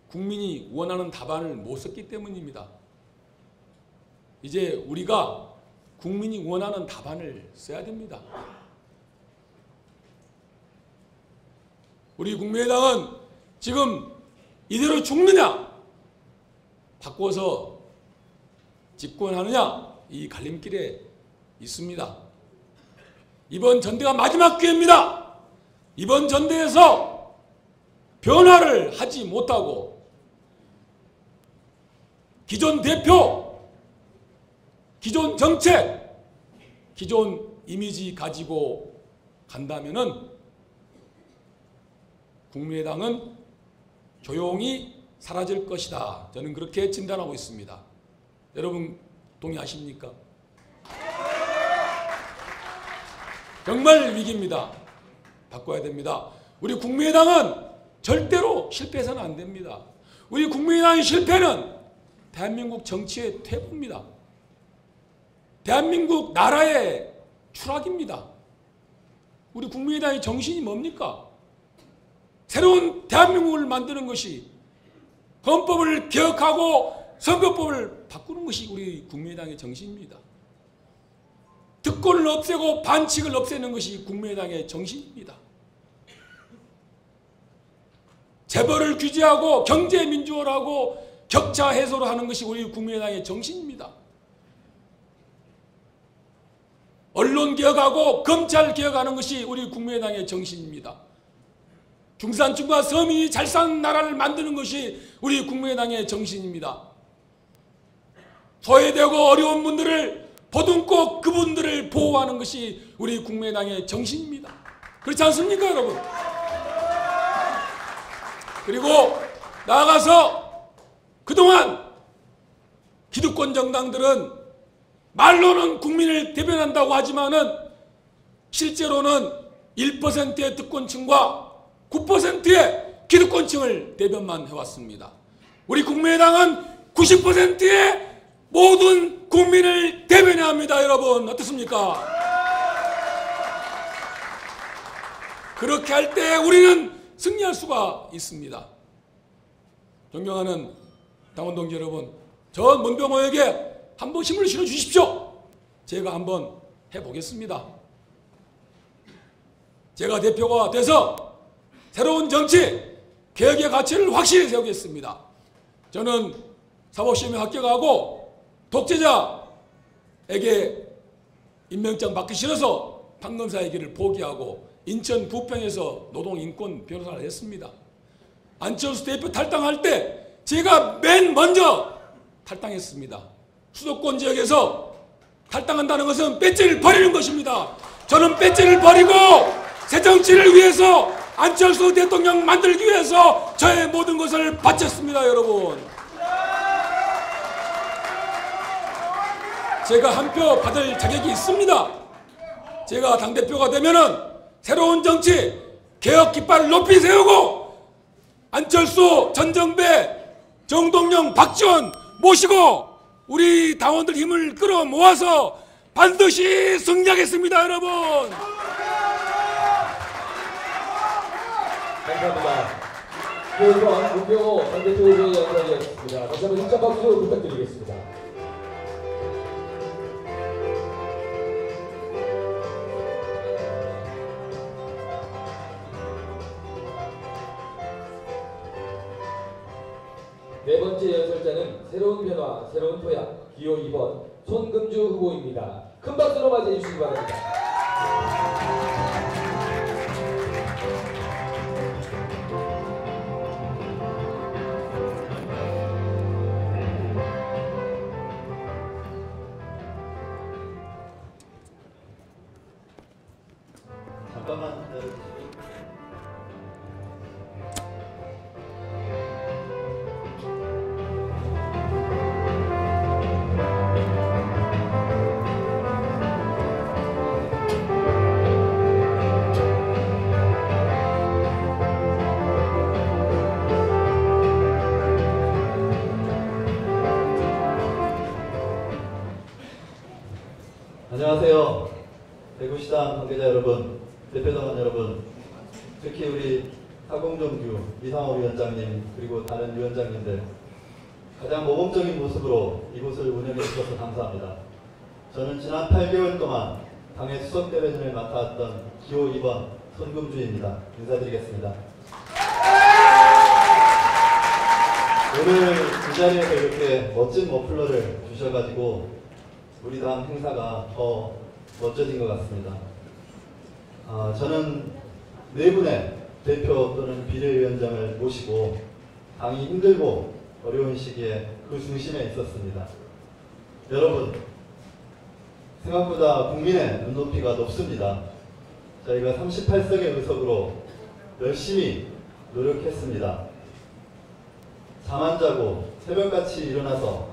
국민이 원하는 답안을 못 썼기 때문입니다. 이제 우리가 국민이 원하는 답안을 써야 됩니다. 우리 국민의당은 지금 이대로 죽느냐, 바꿔서 집권하느냐, 이 갈림길에 있습니다. 이번 전대가 마지막 기회입니다. 이번 전대에서 변화를 하지 못하고 기존 대표, 기존 정책, 기존 이미지 가지고 간다면은 국민의당은 조용히 사라질 것이다. 저는 그렇게 진단하고 있습니다. 여러분 동의하십니까? 정말 위기입니다. 바꿔야 됩니다. 우리 국민의당은 절대로 실패해서는 안 됩니다. 우리 국민의당의 실패는 대한민국 정치의 퇴보입니다. 대한민국 나라의 추락입니다. 우리 국민의당의 정신이 뭡니까? 새로운 대한민국을 만드는 것이, 헌법을 개혁하고 선거법을 바꾸는 것이 우리 국민의당의 정신입니다. 특권을 없애고 반칙을 없애는 것이 국민의당의 정신입니다. 재벌을 규제하고 경제 민주화를 하고 격차 해소를 하는 것이 우리 국민의당의 정신입니다. 언론 개혁하고 검찰 개혁하는 것이 우리 국민의당의 정신입니다. 중산층과 서민이 잘 사는 나라를 만드는 것이 우리 국민의당의 정신입니다. 소외되고 어려운 분들을 보듬고 그분들을 보호하는 것이 우리 국민의당의 정신입니다. 그렇지 않습니까, 여러분? 그리고 나아가서 그동안 기득권 정당들은 말로는 국민을 대변한다고 하지만은 실제로는 1%의 특권층과 9%의 기득권층을 대변만 해왔습니다. 우리 국민의당은 90%의 모든 국민을 대변해야 합니다. 여러분 어떻습니까? 그렇게 할 때 우리는 승리할 수가 있습니다. 존경하는 당원 동지 여러분, 저 문병호에게 한번 힘을 실어 주십시오. 제가 한번 해보겠습니다. 제가 대표가 돼서 새로운 정치, 개혁의 가치를 확실히 세우겠습니다. 저는 사법시험에 합격하고 독재자에게 임명장 받기 싫어서 판검사의 길을 포기하고 인천 부평에서 노동인권 변호사를 했습니다. 안철수 대표 탈당할 때 제가 맨 먼저 탈당했습니다. 수도권 지역에서 탈당한다는 것은 배째를 버리는 것입니다. 저는 배째를 버리고 새 정치를 위해서 안철수 대통령 만들기 위해서 저의 모든 것을 바쳤습니다. 여러분, 제가 한 표 받을 자격이 있습니다. 제가 당대표가 되면은 새로운 정치, 개혁 깃발을 높이 세우고 안철수, 전정배, 정동영, 박지원 모시고 우리 당원들 힘을 끌어 모아서 반드시 승리하겠습니다. 여러분, 감사합니다. 이번 문병호 당대표 후보의 연설이었습니다. 다시 한번 힘찬 박수 부탁드리겠습니다. 네 번째 연설자는 새로운 변화, 새로운 토약, 기호 2번 손금주 후보입니다. 큰 박수로 맞이해 주시기 바랍니다. 잠깐만 기다려주세요. 안녕하세요. 대구시당 관계자 여러분, 대표당원 여러분, 특히 우리 하공정규 이상호 위원장님 그리고 다른 위원장님들 가장 모범적인 모습으로 이곳을 운영해 주셔서 감사합니다. 저는 지난 8개월 동안 당의 수석대변인을 맡아왔던 기호 2번 손금주입니다. 인사드리겠습니다. 오늘 이 자리에서 이렇게 멋진 머플러를 주셔가지고 우리 당 행사가 더 멋져진 것 같습니다. 저는 네 분의 대표 또는 비례위원장을 모시고 당이 힘들고 어려운 시기에 그 중심에 있었습니다. 여러분, 생각보다 국민의 눈높이가 높습니다. 저희가 38석의 의석으로 열심히 노력했습니다. 잠 안 자고 새벽같이 일어나서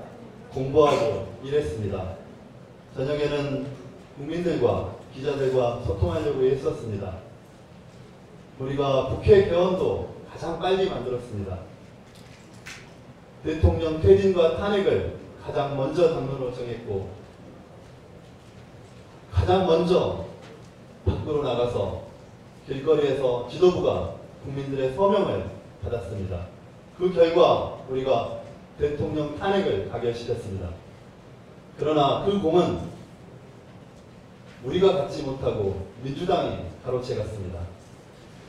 공부하고 일했습니다. 저녁에는 국민들과 기자들과 소통하려고 했었습니다. 우리가 국회 개원도 가장 빨리 만들었습니다. 대통령 퇴진과 탄핵을 가장 먼저 당론으로 정했고 가장 먼저 밖으로 나가서 길거리에서 지도부가 국민들의 서명을 받았습니다. 그 결과 우리가 대통령 탄핵을 가결시켰습니다. 그러나 그 공은 우리가 갖지 못하고 민주당이 가로채갔습니다.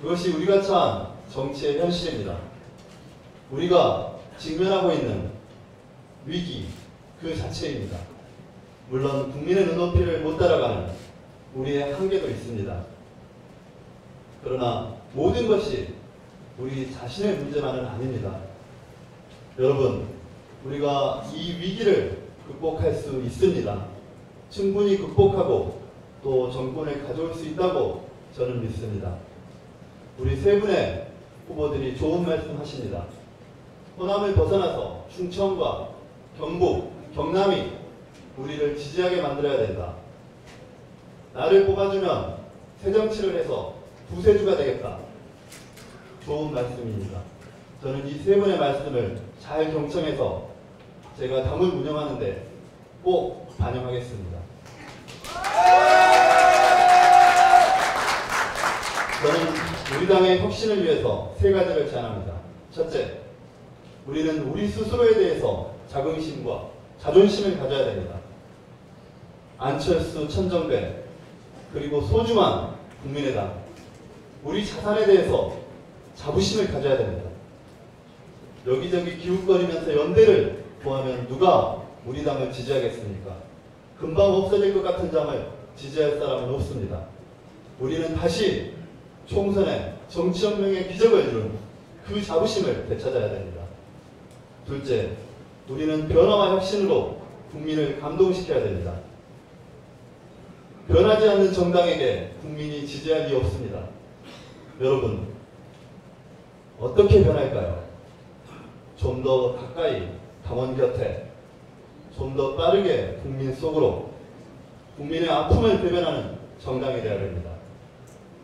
그것이 우리가 처한 정치의 현실입니다. 우리가 직면하고 있는 위기 그 자체입니다. 물론 국민의 눈높이를 못 따라가는 우리의 한계도 있습니다. 그러나 모든 것이 우리 자신의 문제만은 아닙니다. 여러분, 우리가 이 위기를 극복할 수 있습니다. 충분히 극복하고 또 정권을 가져올 수 있다고 저는 믿습니다. 우리 세 분의 후보들이 좋은 말씀 하십니다. 호남을 벗어나서 충청과 경북, 경남이 우리를 지지하게 만들어야 된다. 나를 뽑아주면 새정치를 해서 구세주가 되겠다. 좋은 말씀입니다. 저는 이 세 분의 말씀을 잘 경청해서 제가 당을 운영하는데 꼭 반영하겠습니다. 저는 우리 당의 혁신을 위해서 세 가지를 제안합니다. 첫째, 우리는 우리 스스로에 대해서 자긍심과 자존심을 가져야 됩니다. 안철수, 천정배, 그리고 소중한 국민의당, 우리 자산에 대해서 자부심을 가져야 됩니다. 여기저기 기웃거리면서 연대를 구하면 누가 우리 당을 지지하겠습니까? 금방 없어질 것 같은 당을 지지할 사람은 없습니다. 우리는 다시 총선에 정치혁명의 기적을 이룬 그 자부심을 되찾아야 됩니다. 둘째, 우리는 변화와 혁신으로 국민을 감동시켜야 됩니다. 변하지 않는 정당에게 국민이 지지할 리 없습니다. 여러분, 어떻게 변할까요? 좀 더 가까이 당원 곁에, 좀 더 빠르게 국민 속으로 국민의 아픔을 대변하는 정당이 되어야 됩니다.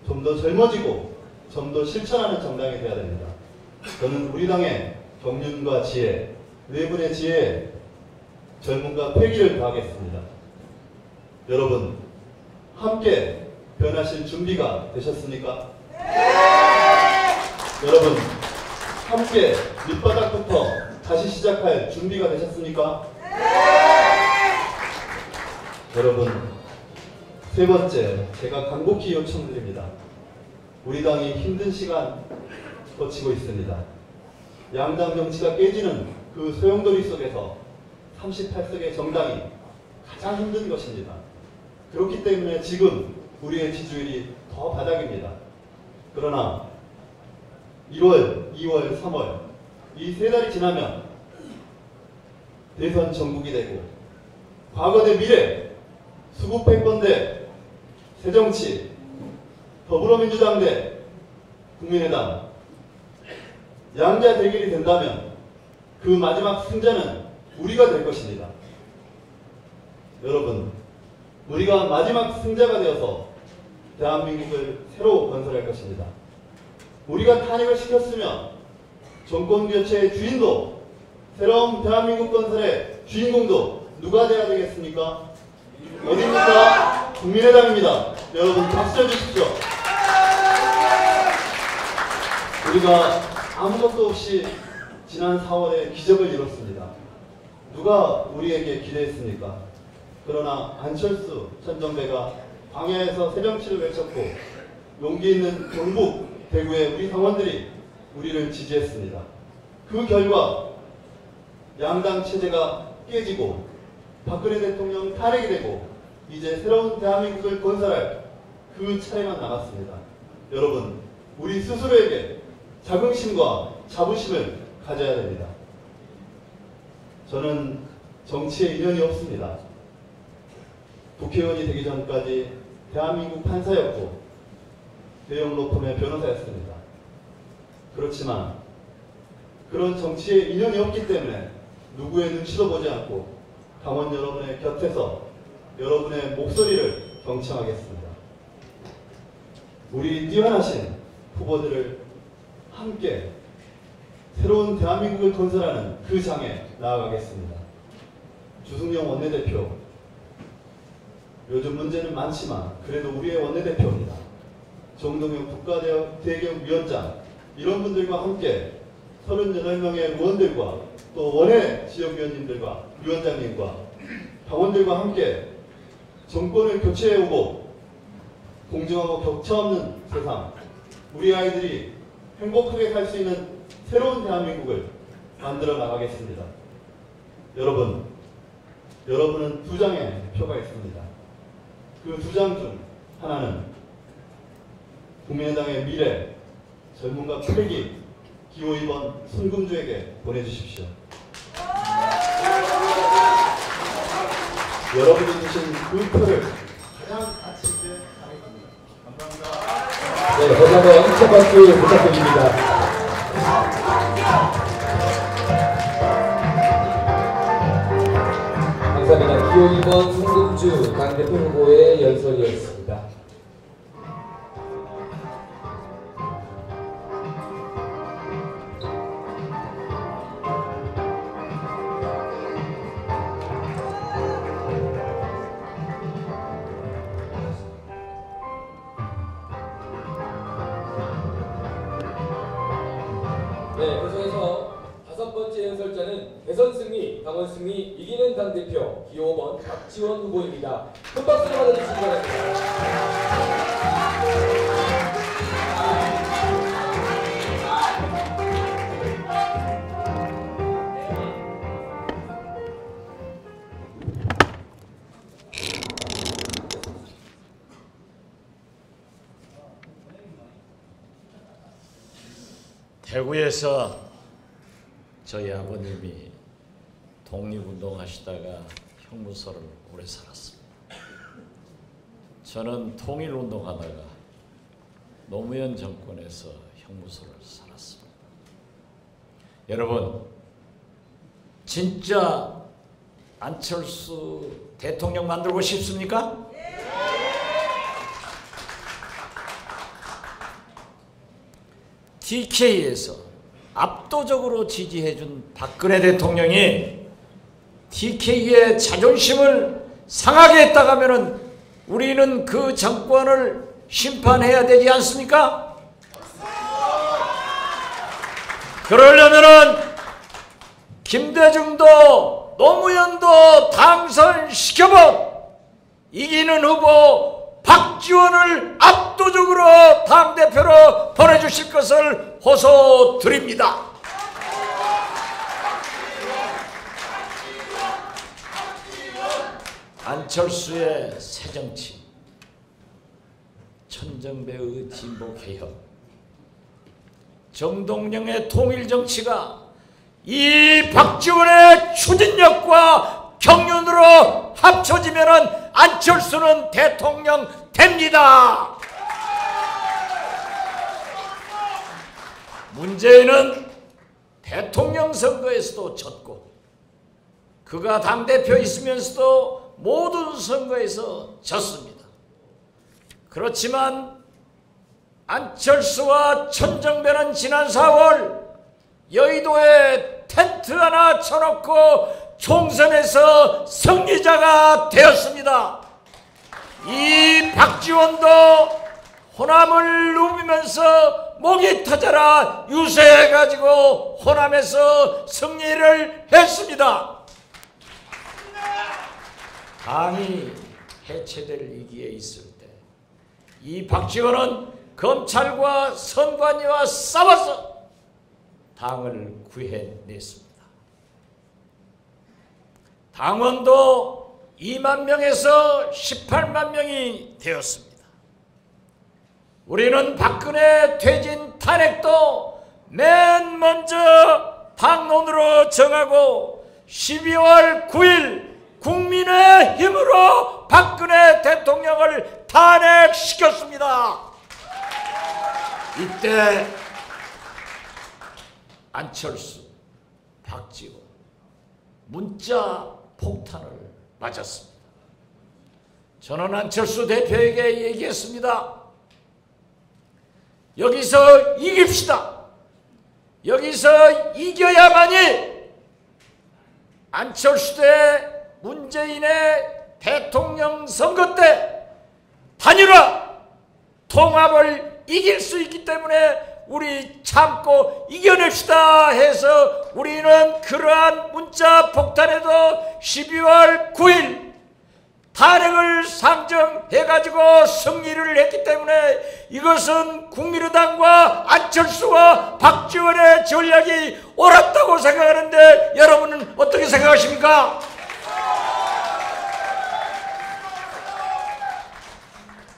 좀 더 젊어지고 좀 더 실천하는 정당이 되어야 됩니다. 저는 우리 당의 경륜과 지혜, 네 분의 지혜에 젊음과 패기를 더하겠습니다. 여러분, 함께 변하실 준비가 되셨습니까? 여러분, 함께 밑바닥부터 다시 시작할 준비가 되셨습니까? 여러분, 세 번째, 제가 간곡히 요청드립니다. 우리 당이 힘든 시간 거치고 있습니다. 양당 정치가 깨지는 그 소용돌이 속에서 38석의 정당이 가장 힘든 것입니다. 그렇기 때문에 지금 우리의 지지율이 더 바닥입니다. 그러나 1월, 2월, 3월 이 세 달이 지나면 대선 전국이 되고 과거 대 미래, 수구패권 대 새정치, 더불어민주당 대 국민의당 양자 대결이 된다면 그 마지막 승자는 우리가 될 것입니다. 여러분, 우리가 마지막 승자가 되어서 대한민국을 새로 건설할 것입니다. 우리가 탄핵을 시켰으면 정권교체의 주인도 새로운 대한민국 건설의 주인공도 누가 되어야 되겠습니까? 어디입니까? 국민의당입니다. 여러분 박수 쳐주십시오. 우리가 아무것도 없이 지난 4월에 기적을 이뤘습니다. 누가 우리에게 기대했습니까? 그러나 안철수, 천정배가 광야에서 새정치를 외쳤고 용기 있는 경북, 대구의 우리 당원들이 우리를 지지했습니다. 그 결과 양당 체제가 깨지고 박근혜 대통령 탄핵이 되고 이제 새로운 대한민국을 건설할 그 차례만 남았습니다. 여러분, 우리 스스로에게 자긍심과 자부심을 가져야 됩니다. 저는 정치에 인연이 없습니다. 국회의원이 되기 전까지 대한민국 판사였고 대형 로펌의 변호사였습니다. 그렇지만 그런 정치에 인연이 없기 때문에 누구의 눈치도 보지 않고 당원 여러분의 곁에서 여러분의 목소리를 경청하겠습니다. 우리 뛰어나신 후보들을 함께 새로운 대한민국을 건설하는 그 장에 나아가겠습니다. 주승용 원내대표, 요즘 문제는 많지만 그래도 우리의 원내대표입니다. 정동영 국가대경위원장, 이런 분들과 함께 38명의 의원들과 또 원외 지역위원님들과 위원장님과 당원들과 함께 정권을 교체해오고 공정하고 격차없는 세상, 우리 아이들이 행복하게 살 수 있는 새로운 대한민국을 만들어 나가겠습니다. 여러분, 여러분은 2장의 표가 있습니다. 그 2장 중 하나는 국민의당의 미래, 젊음과 필기, 기호 2번 손금주에게 보내주십시오. 여러분이 주신 그 표를 가장 가치 있게 하겠습니다. 감사합니다. 네, 다시 한번 힘찬 박수 부탁드립니다. 감사합니다. 기호 2번 손금주 당대표 후보의 연설이었습니다. 네, 계속해서 5번째 연설자는 대선 승리, 당원 승리, 이기는 당대표 기호 5번 박지원 후보입니다. 큰 박수를 받아주시기 바랍니다. 대구에서 저희 아버님이 독립운동하시다가 형무소를 오래 살았습니다. 저는 통일운동하다가 노무현 정권에서 형무소를 살았습니다. 여러분, 진짜 안철수 대통령 만들고 싶습니까? TK에서 압도적으로 지지해준 박근혜 대통령이 TK의 자존심을 상하게 했다고 하면 우리는 그 정권을 심판해야 되지 않습니까? 그러려면 김대중도 노무현도 당선시켜본 이기는 후보 박지원을 압도적으로 당대표로 보내주실 것을 호소드립니다. 안철수의 새정치, 천정배의 진보개혁, 정동영의 통일정치가 이 박지원의 추진력과 경륜으로 합쳐지면 안철수는 대통령 됩니다. 문재인은 대통령 선거에서도 졌고 그가 당대표 있으면서도 모든 선거에서 졌습니다. 그렇지만 안철수와 천정배는 지난 4월 여의도의 텐트 하나 쳐놓고 총선에서 승리자가 되었습니다. 이 박지원도 호남을 누비면서 목이 터져라 유세해가지고 호남에서 승리를 했습니다. 당이 해체될 위기에 있을 때 이 박지원은 검찰과 선관위와 싸워서 당을 구해냈습니다. 당원도 2만 명에서 18만 명이 되었습니다. 우리는 박근혜 퇴진 탄핵도 맨 먼저 당론으로 정하고 12월 9일 국민의 힘으로 박근혜 대통령을 탄핵시켰습니다. 이때 안철수, 박지원 문자 폭탄을 맞았습니다. 저는 안철수 대표에게 얘기했습니다. 여기서 이깁시다. 여기서 이겨야만이 안철수 대 문재인의 대통령 선거 때 단일화, 통합을 이길 수 있기 때문에 우리 참고 이겨냅시다 해서 우리는 그러한 문자 폭탄에도 12월 9일 탄핵을 상정해가지고 승리를 했기 때문에 이것은 국민의당과 안철수와 박지원의 전략이 옳았다고 생각하는데 여러분은 어떻게 생각하십니까?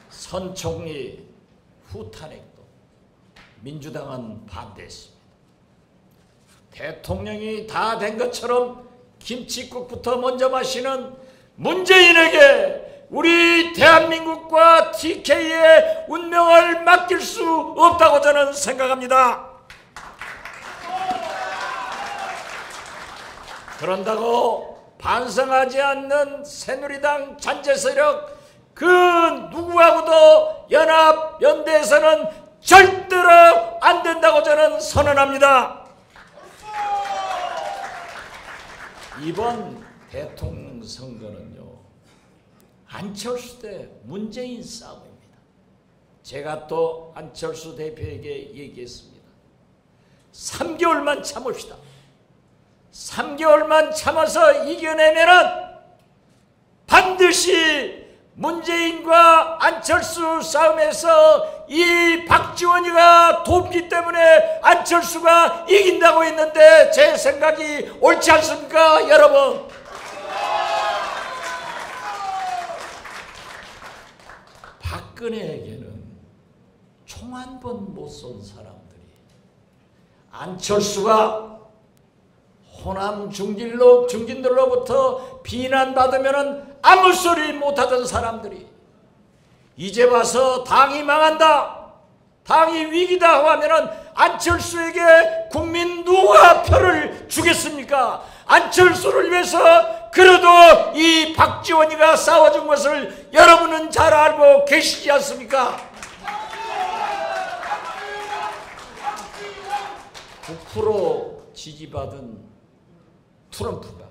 선 총리 후탄핵도 민주당은 반대했습니다. 대통령이 다 된 것처럼 김칫국부터 먼저 마시는 문재인에게 우리 대한민국과 TK의 운명을 맡길 수 없다고 저는 생각합니다. 그런다고 반성하지 않는 새누리당 잔재세력 그 누구하고도 연합 연대에서는 절대로 안 된다고 저는 선언합니다. 이번 대통령 선거는요, 안철수 대 문재인 싸움입니다. 제가 또 안철수 대표에게 얘기했습니다. 3개월만 참읍시다. 3개월만 참아서 이겨내면은 반드시 문재인과 안철수 싸움에서 이 박지원이가 돕기 때문에 안철수가 이긴다고 했는데 제 생각이 옳지 않습니까, 여러분? 박근혜에게는 총 한 번 못 쏜 사람들이 안철수가 호남 중진들로부터 비난받으면 아무 소리 못하던 사람들이 이제 와서 당이 망한다, 당이 위기다 하면은 안철수에게 국민 누가 표를 주겠습니까? 안철수를 위해서 그래도 이 박지원이가 싸워준 것을 여러분은 잘 알고 계시지 않습니까? 9% 지지받은 트럼프가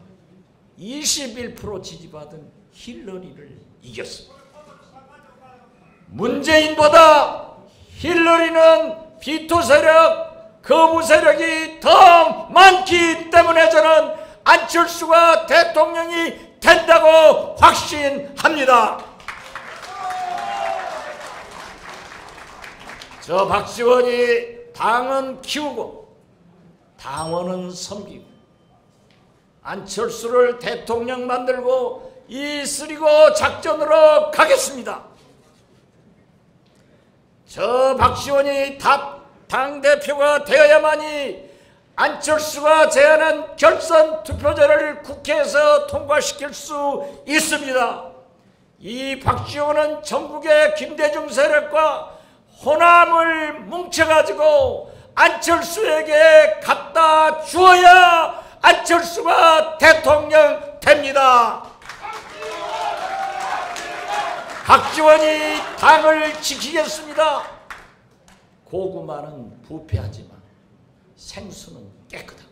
21% 지지받은 힐러리를 이겼습니다. 문재인보다 힐러리는 비토 세력, 거부 세력이 더 많기 때문에 저는 안철수가 대통령이 된다고 확신합니다. 저 박지원이 당은 키우고 당원은 섬기고 안철수를 대통령 만들고 이 쓰리고 작전으로 가겠습니다. 저 박지원이 당대표가 되어야만이 안철수가 제안한 결선 투표제를 국회에서 통과시킬 수 있습니다. 이 박지원은 전국의 김대중 세력과 호남을 뭉쳐가지고 안철수에게 갖다 주어야 안철수가 대통령 됩니다. 박지원이 당을 지키겠습니다. 고구마는 부패하지만 생수는 깨끗합니다.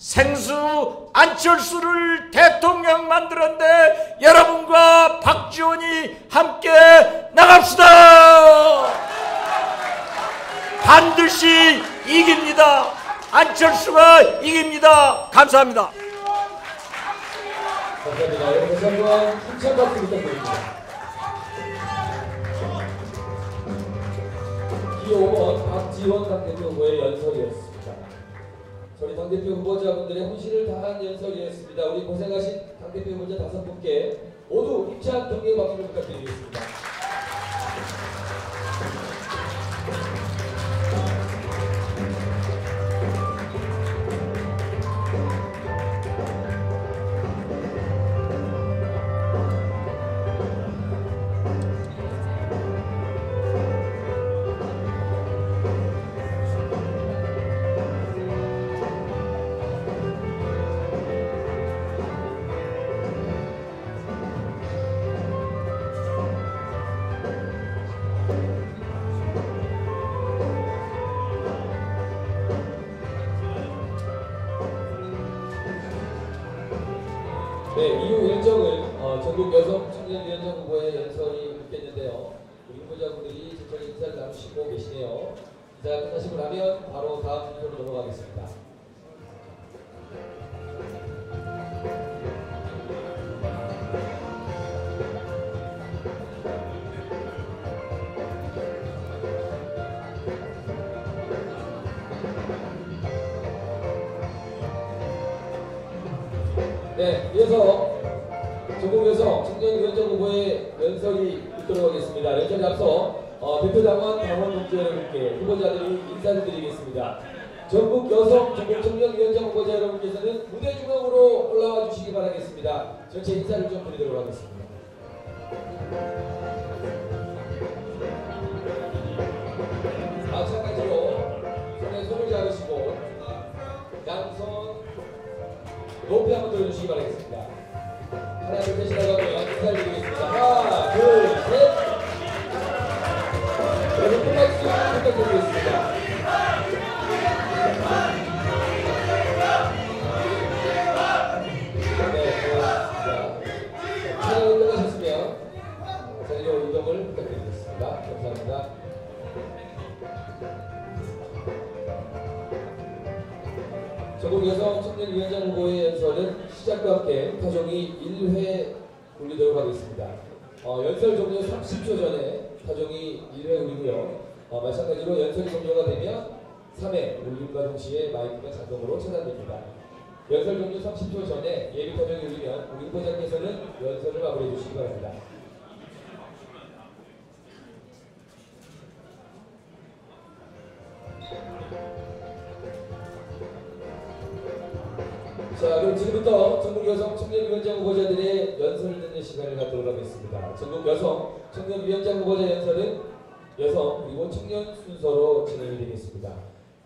생수 안철수를 대통령 만들었는데 여러분과 박지원이 함께 나갑시다. 반드시 이깁니다. 안철수가 이깁니다. 감사합니다. 감사합니다. 여러분 다시 한번 힘찬 박수 부탁드립니다. 기호 5번 박지원 당대표 후보의 연설이었습니다. 저희 당대표 후보자분들의 혼신을 다한 연설이었습니다. 우리 고생하신 당대표 후보자 5분께 모두 힘찬 격려의 박수를 부탁드리겠습니다. 네, 이후 일정을 전국 여성 청년위원장 후보의 연설이 있겠는데요. 우리 후보자분들이 천천히 인사를 나누시고 계시네요. 인사 끝나시고 나면 바로 다음 순서로 넘어가겠습니다. 네, 이어서 전국 여성 청년위원장 후보의 연설이 있도록 하겠습니다. 연설에 앞서 대표당원 당원 동지 여러분께 후보자들이 인사를 드리겠습니다. 전국 여성 전국 청년위원장 후보자 여러분께서는 무대 중앙으로 올라와 주시기 바라겠습니다. 전체 인사를 좀 드리도록 하겠습니다. 마찬가지로 손에 손을 잡으시고 양손 높이 한번 들어주시기 바라겠습니다. 하나 둘 셋 나가면 인사를 드리겠습니다. 하나 둘 셋. 여러분 큰 박수 부탁드리겠습니다. 네, 고맙습니다. 촬영이 끝나셨으면 자리로 이동을 부탁드리겠습니다. 감사합니다. 전국 여성 청년위원장 후보의 연설은 시작과 함께 타종이 1회 울리도록 하겠습니다. 연설 종료 30초 전에 타종이 1회 울리고요. 마찬가지로 연설이 종료가 되면 3회 울림과 동시에 마이크가 자동으로 차단됩니다. 연설 종료 30초 전에 예비 타종이 울리면 우리 후보자께서는 연설을 마무리해 주시기 바랍니다. 자, 그럼 지금부터 전국 여성 청년위원장 후보자들의 연설을 듣는 시간을 갖도록 하겠습니다. 전국 여성 청년위원장 후보자 연설은 여성 그리고 청년 순서로 진행이 되겠습니다.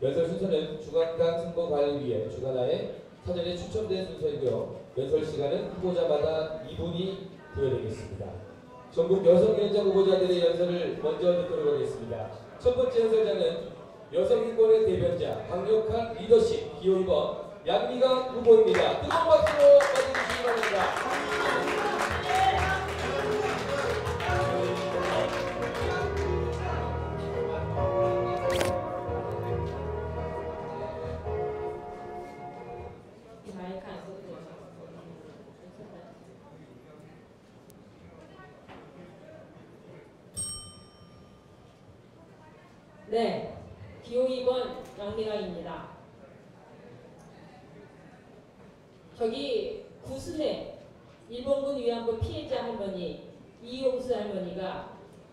연설 순서는 중앙당 선거관리위에 주관하에 사전에 추첨된 순서이고요. 연설 시간은 후보자마다 2분이 부여되겠습니다. 전국 여성위원장 후보자들의 연설을 먼저 듣도록 하겠습니다. 첫 번째 연설자는 여성인권의 대변자, 강력한 리더십 기호 2번 양미강 후보입니다. 뜨거운 박수로 맞이해주시기 바랍니다. 네, 기호 2번 양미강입니다. 저기 구순에 일본군 위안부 피해자 할머니 이용수 할머니가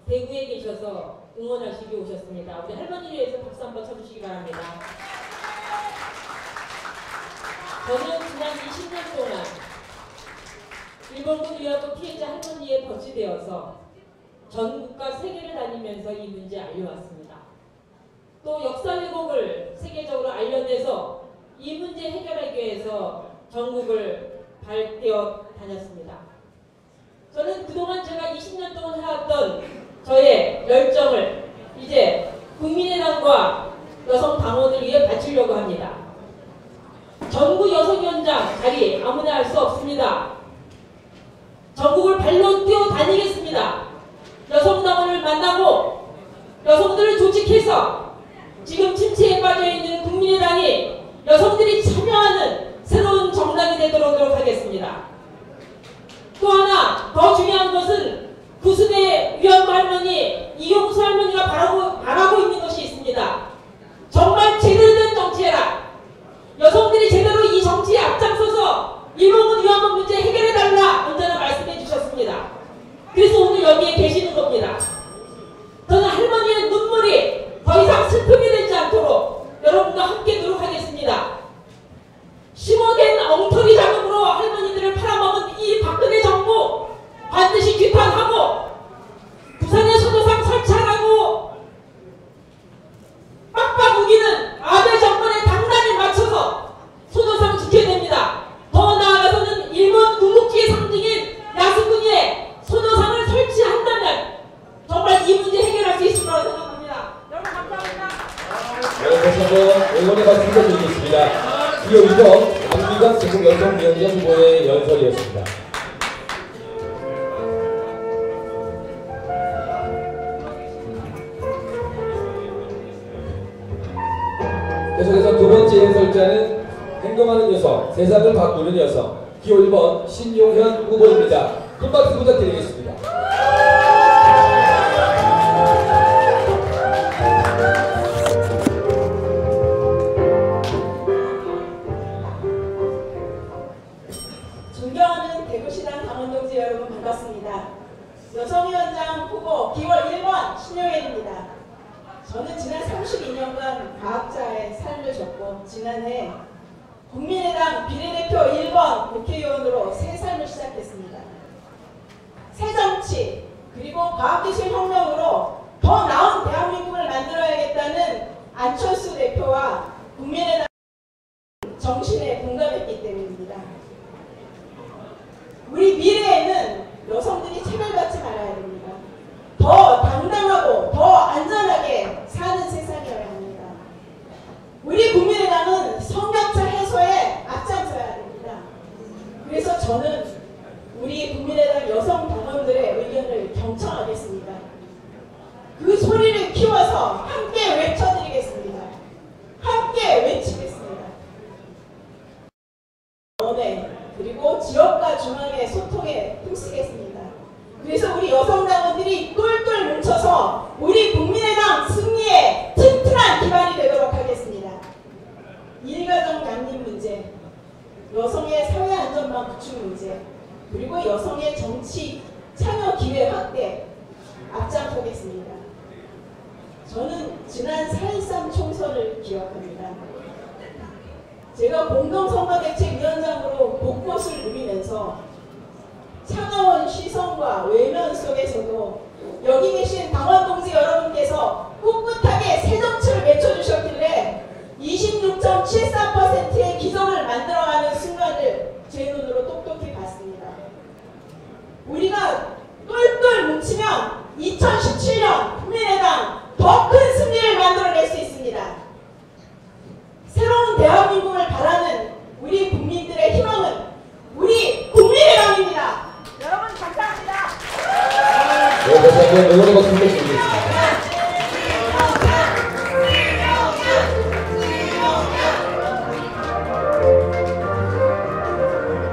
대구에 계셔서 응원하시기 오셨습니다. 우리 할머니를 위해서 박수 한번 쳐주시기 바랍니다. 저는 지난 20년 동안 일본군 위안부 피해자 할머니에 거치되어서 전국과 세계를 다니면서 이 문제 알려왔습니다. 또 역사 왜곡을 세계적으로 알려내서 이 문제 해결하기 위해서 전국을 발뛰어 다녔습니다. 저는 그동안 제가 20년 동안 해왔던 저의 열정을 이제 국민의당과 여성 당원을 위해 바치려고 합니다. 전국 여성 위원장 자리 아무나 할 수 없습니다. 전국을 발로 뛰어다니겠습니다. 여성당원을 만나고 여성들을 조직해서 지금 침체에 빠져있는 국민의당이 여성들이 참여하는 새로운 정당이 되도록 하겠습니다. 또 하나 더 중요한 것은 구순의 위안부 할머니, 이용수 할머니가 바라고 있는 것이 있습니다. 정말 제대로 된 정치해라. 여성들이 제대로 이 정치에 앞장서서 일본군 위안부 문제 해결해달라 언제나 말씀해 주셨습니다. 그래서 오늘 여기에 계시는 겁니다. 저는 할머니의 눈물이 더 이상 슬픔이 되지 않도록 여러분과 함께 노력하겠습니다. 심어댄 엉터리 자금으로 할머니들을 팔아먹은 이 박근혜 정부 반드시 규탄하고 부산에 소녀상 설치하라고 빡빡 우기는 아베 정권에 단단히 맞춰서 소녀상 지켜야 됩니다. 더 나아가서는 일본 군국주의 상징인 야스쿠니에 소녀상을 설치한다면 정말 이 문제 해결할 수 있을 거라고 생각합니다. 여러분 감사합니다. 다시 한번 응원의 박수 드리겠습니다. 이어서 남기관 전국여성위원장 후보의 연설이었습니다. 계속해서 두 번째 연설자는 행동하는 여성, 세상을 바꾸는 여성, 기호 1번 신용현 후보입니다. 큰 박수 부탁드리겠습니다. 존경하는 대구시당 당원동지 여러분 반갑습니다. 여성위원장 후보 기호 1번 신용현입니다. 저는 지난 32년간 과학자의 삶을 줬고 지난해 국민의당 비례대표 1번 국회의원으로 새 삶을 시작했습니다. 새 정치 그리고 과학기술 혁명으로 더 나은 대한민국을 만들어야겠다는 안철수 대표와 국민의당 정신에 공감했기 때문입니다. 우리 미래에는 여성들이 차별받지 말아야 됩니다. 더 당당하고 더 안전하게 사는 세상이어야 합니다. 우리 국민의당은 성격차 해소에 앞장서야 됩니다. 그래서 저는 우리 국민의당 여성 당원들의 의견을 경청하겠습니다. 그 소리를 키워서 함께 외쳐드리겠습니다. 함께 외치겠습니다. 원에 그리고 지역과 중앙의 소통에 힘쓰겠습니다. 그래서 우리 여성당원들이 똘똘 뭉쳐서 우리 국민의당 승리에 튼튼한 기반이 되도록 하겠습니다. 일가정 양립 문제, 여성의 사회 안전망 구축 문제, 그리고 여성의 정치 참여 기회 확대 앞장서겠습니다. 저는 지난 4.13 총선을 기억합니다. 제가 공동선거대책위원장으로 곳곳을 누비면서 차가운 시선과 외면 속에서도 여기 계신 당원동지 여러분께서 꿋꿋하게 새 정치를 외쳐주셨길래 26.74%의 기적을 만들어가는 순간을 제 눈으로 똑똑히 봤습니다. 우리가 똘똘 뭉치면 2017년 국민의당 더 큰 승리를 만들어낼 수 있습니다. 새로운 대한민국을 바라는 우리 국민들의 희망은 우리 국민의당입니다. 여러분 감사합니다. 네, 다시 한번 응원의 박수 부탁드리겠습니다.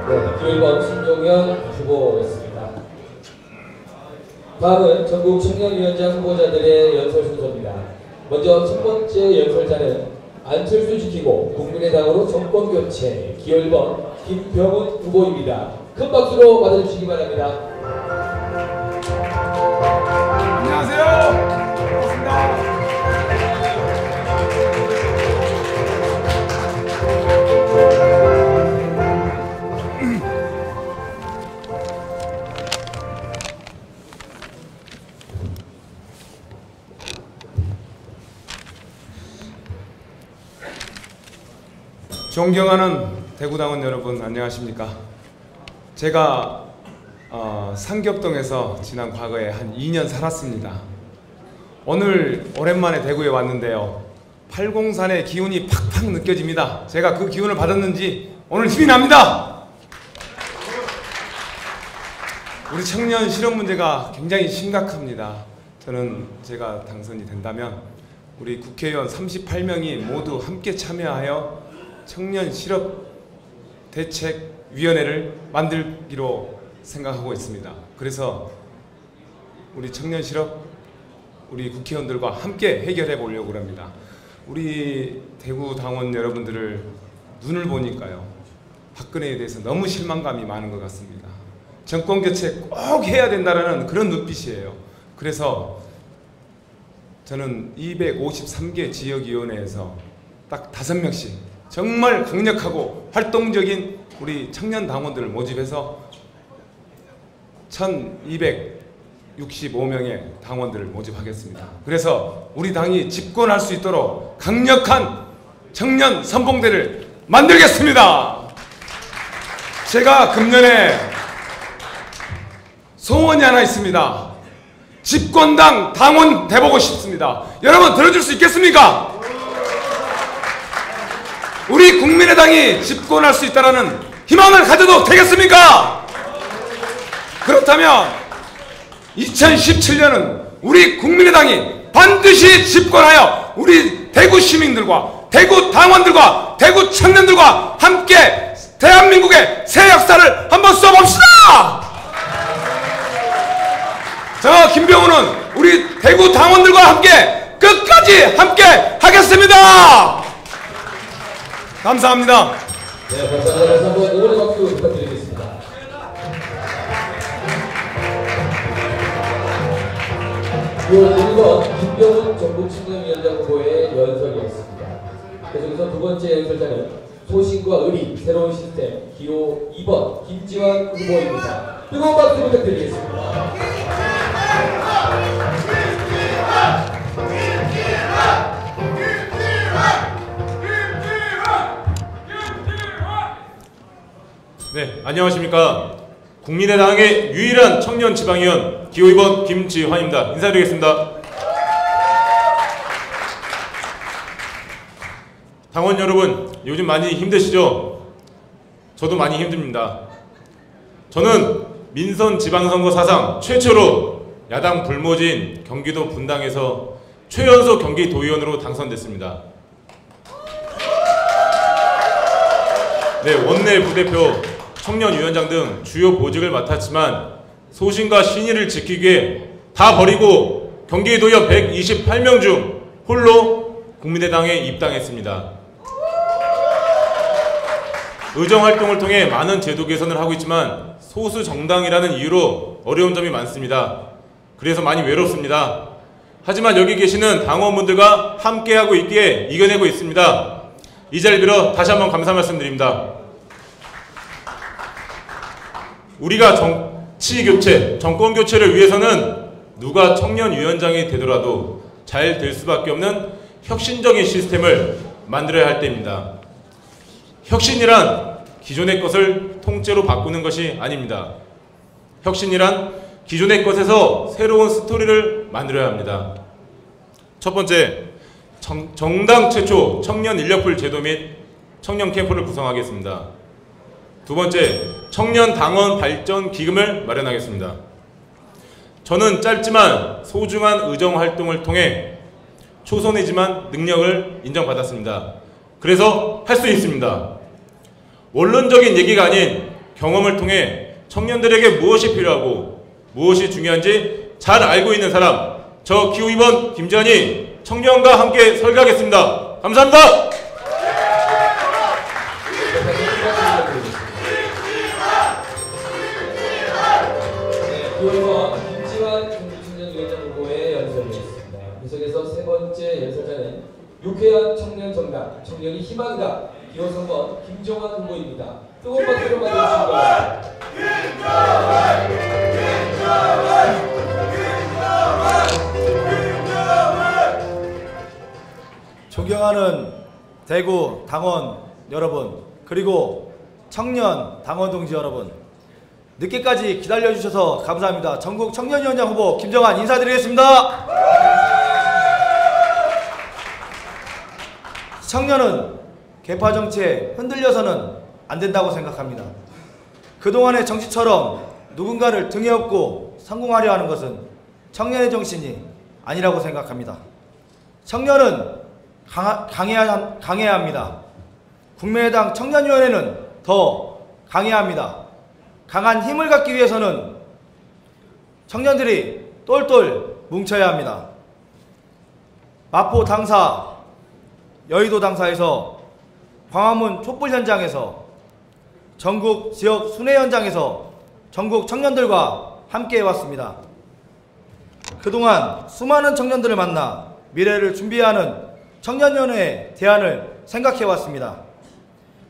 네, 기호 1번 신용현 후보였습니다. 다음은 전국 청년위원장 후보자들의 연설 순서입니다. 먼저 첫 번째 연설자는 안철수 지키고 국민의당으로 정권교체 기호 1번 김병훈 후보입니다. 큰 박수로 맞아주시기 바랍니다. 안녕하세요. 반갑습니다. 존경하는 대구당원 여러분 안녕하십니까. 제가 상겹동에서 지난 과거에 한 2년 살았습니다. 오늘 오랜만에 대구에 왔는데요. 팔공산의 기운이 팍팍 느껴집니다. 제가 그 기운을 받았는지 오늘 힘이 납니다. 우리 청년 실업 문제가 굉장히 심각합니다. 저는 제가 당선이 된다면 우리 국회의원 38명이 모두 함께 참여하여 청년 실업 대책위원회를 만들기로 생각하고 있습니다. 그래서 우리 청년 실업 우리 국회의원들과 함께 해결해 보려고 합니다. 우리 대구 당원 여러분들을 눈을 보니까요, 박근혜에 대해서 너무 실망감이 많은 것 같습니다. 정권 교체 꼭 해야 된다는 그런 눈빛이에요. 그래서 저는 253개 지역위원회에서 딱 5명씩 정말 강력하고 활동적인 우리 청년 당원들을 모집해서 1265명의 당원들을 모집하겠습니다. 그래서 우리 당이 집권할 수 있도록 강력한 청년 선봉대를 만들겠습니다. 제가 금년에 소원이 하나 있습니다. 집권당 당원 돼보고 싶습니다. 여러분 들어줄 수 있겠습니까? 우리 국민의당이 집권할 수 있다는 희망을 가져도 되겠습니까? 그렇다면 2017년은 우리 국민의당이 반드시 집권하여 우리 대구 시민들과 대구 당원들과 대구 청년들과 함께 대한민국의 새 역사를 한번 써봅시다! 저 김병우는 우리 대구 당원들과 함께 끝까지 함께 하겠습니다! 감사합니다. 네, 감사합니다. 한번 응원의 박수 부탁드리겠습니다. 요 1번 김병훈 전국청년위원장 후보의 연설이었습니다. 계속해서 두 번째 연설자는 소신과 의리, 새로운 시스템, 기호 2번 김지환 후보입니다. 뜨거운 박수 부탁드리겠습니다. 네, 안녕하십니까. 국민의당의 유일한 청년 지방위원 기호 2번 김지환입니다. 인사드리겠습니다. 당원 여러분, 요즘 많이 힘드시죠? 저도 많이 힘듭니다. 저는 민선 지방선거 사상 최초로 야당 불모지인 경기도 분당에서 최연소 경기도의원으로 당선됐습니다. 네, 원내 부대표, 청년위원장 등 주요 보직을 맡았지만 소신과 신의를 지키기 위해 다 버리고 경기도의원 128명 중 홀로 국민의당에 입당했습니다. 의정활동을 통해 많은 제도 개선을 하고 있지만 소수 정당이라는 이유로 어려운 점이 많습니다. 그래서 많이 외롭습니다. 하지만 여기 계시는 당원분들과 함께하고 있기에 이겨내고 있습니다. 이 자리를 빌어 다시 한번 감사 말씀드립니다. 우리가 정치 교체, 정권 교체를 위해서는 누가 청년위원장이 되더라도 잘 될 수밖에 없는 혁신적인 시스템을 만들어야 할 때입니다. 혁신이란 기존의 것을 통째로 바꾸는 것이 아닙니다. 혁신이란 기존의 것에서 새로운 스토리를 만들어야 합니다. 첫 번째, 정당 최초 청년 인력풀 제도 및 청년 캠프를 구성하겠습니다. 두 번째, 청년 당원 발전 기금을 마련하겠습니다. 저는 짧지만 소중한 의정 활동을 통해 초선이지만 능력을 인정받았습니다. 그래서 할 수 있습니다. 원론적인 얘기가 아닌 경험을 통해 청년들에게 무엇이 필요하고 무엇이 중요한지 잘 알고 있는 사람, 저 기호 2번 김지환이 청년과 함께 설계하겠습니다. 감사합니다. 기호 2번 김지환 청년위원장 후보의 연설이었습니다. 계속해서 세 번째 연설자는 유쾌한 청년 정당, 청년이 희망이다. 기호 3번 김종환 후보입니다. 뜨거운 박수로 맞아주시기 존경하는 대구 당원 여러분, 그리고 청년 당원 동지 여러분, 늦게까지 기다려주셔서 감사합니다. 전국 청년위원장 후보 김정환 인사드리겠습니다. 청년은 계파 정치에 흔들려서는 안 된다고 생각합니다. 그동안의 정치처럼 누군가를 등에 업고 성공하려 하는 것은 청년의 정신이 아니라고 생각합니다. 청년은 강해야 합니다. 국민의당 청년위원회는 더 강해야 합니다. 강한 힘을 갖기 위해서는 청년들이 똘똘 뭉쳐야 합니다. 마포 당사, 여의도 당사에서 광화문 촛불 현장에서 전국 지역 순회 현장에서 전국 청년들과 함께 해왔습니다. 그동안 수많은 청년들을 만나 미래를 준비하는 청년위원회의 대안을 생각해왔습니다.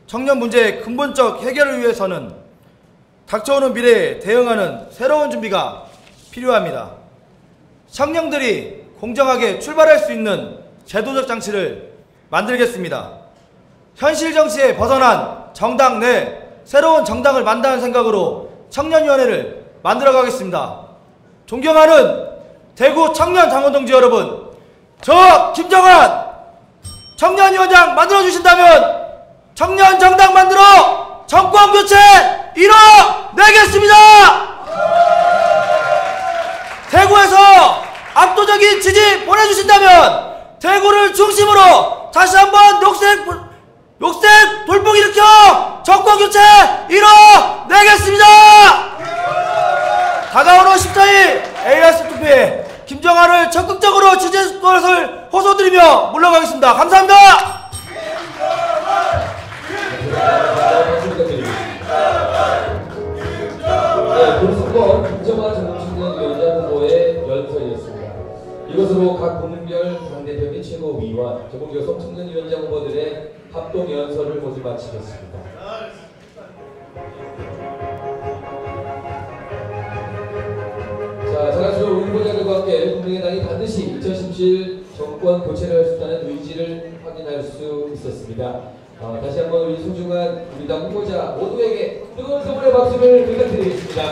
청년 문제의 근본적 해결을 위해서는 닥쳐오는 미래에 대응하는 새로운 준비가 필요합니다. 청년들이 공정하게 출발할 수 있는 제도적 장치를 만들겠습니다. 현실 정치에 벗어난 정당 내 새로운 정당을 만드는 생각으로 청년위원회를 만들어가겠습니다. 존경하는 대구 청년 당원동지 여러분, 저 김정환 청년위원장 만들어주신다면 청년 정당 만들어 정권교체 이뤄내겠습니다. 대구에서 압도적인 지지 보내주신다면 대구를 중심으로 다시 한번 녹색 돌풍 일으켜 정권교체 이뤄내겠습니다. 다가오는 14일 AS 투표에 김정환을 적극적으로 지지할 것을 호소드리며 물러가겠습니다. 감사합니다. 네, 금수권 김정환 전국청년위원장 후보의 연설이었습니다. 이것으로 각 부문별 당대표 및 최고위원, 전국여성 청년위원장 후보들의 합동 연설을 모두 마치겠습니다. 자, 자랑스러운 우리 후보자들과 함께 국민의당이 반드시 2017 정권 교체를 할 수 있다는 의지를 확인할 수 있었습니다. 다시 한번 우리 소중한 우리 당 후보자 모두에게 뜨거운 성원의 박수를 부탁드리겠습니다.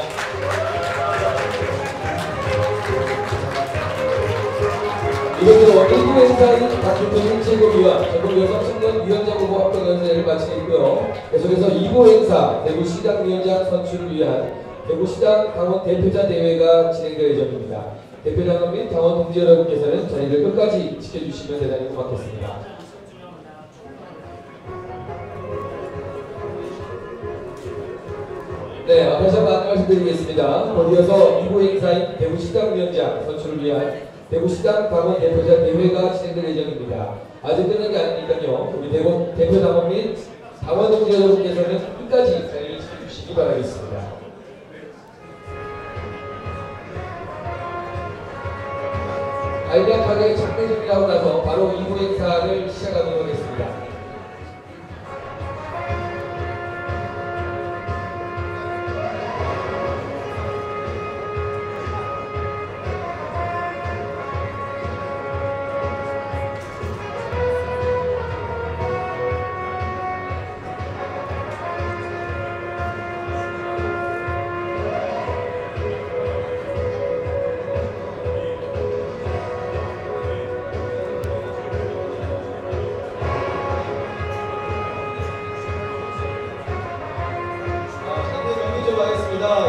이것으로 1부 행사인 박준표 최고위원, 전국여성 청년위원장 후보 합동 연설을 마치겠고요. 계속해서 2부 행사 대구시당위원장 선출을 위한 대구시당 당원 대표자 대회가 진행될 예정입니다. 대표 당원 및 당원 동지 여러분께서는 자리를 끝까지 지켜주시면 대단히 고맙겠습니다. 네, 다시 한번 안내 말씀드리겠습니다. 곧이어서 2부 행사인 대구시당위원장 선출을 위한 대구시당 당원 대표자 대회가 진행될 예정입니다. 아직 끝난 게 아니니까요. 우리 대표 당원 및 당원 동지 여러분께서는 끝까지 자리를 지켜주시기 바라겠습니다. 간략하게 작대 정리하고 나서 바로 2부 행사를 시작하도록 하겠습니다.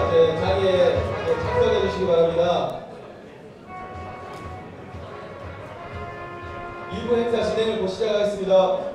이제 자리에 참석해 주시기 바랍니다. 2부 행사 진행을 곧 시작하겠습니다.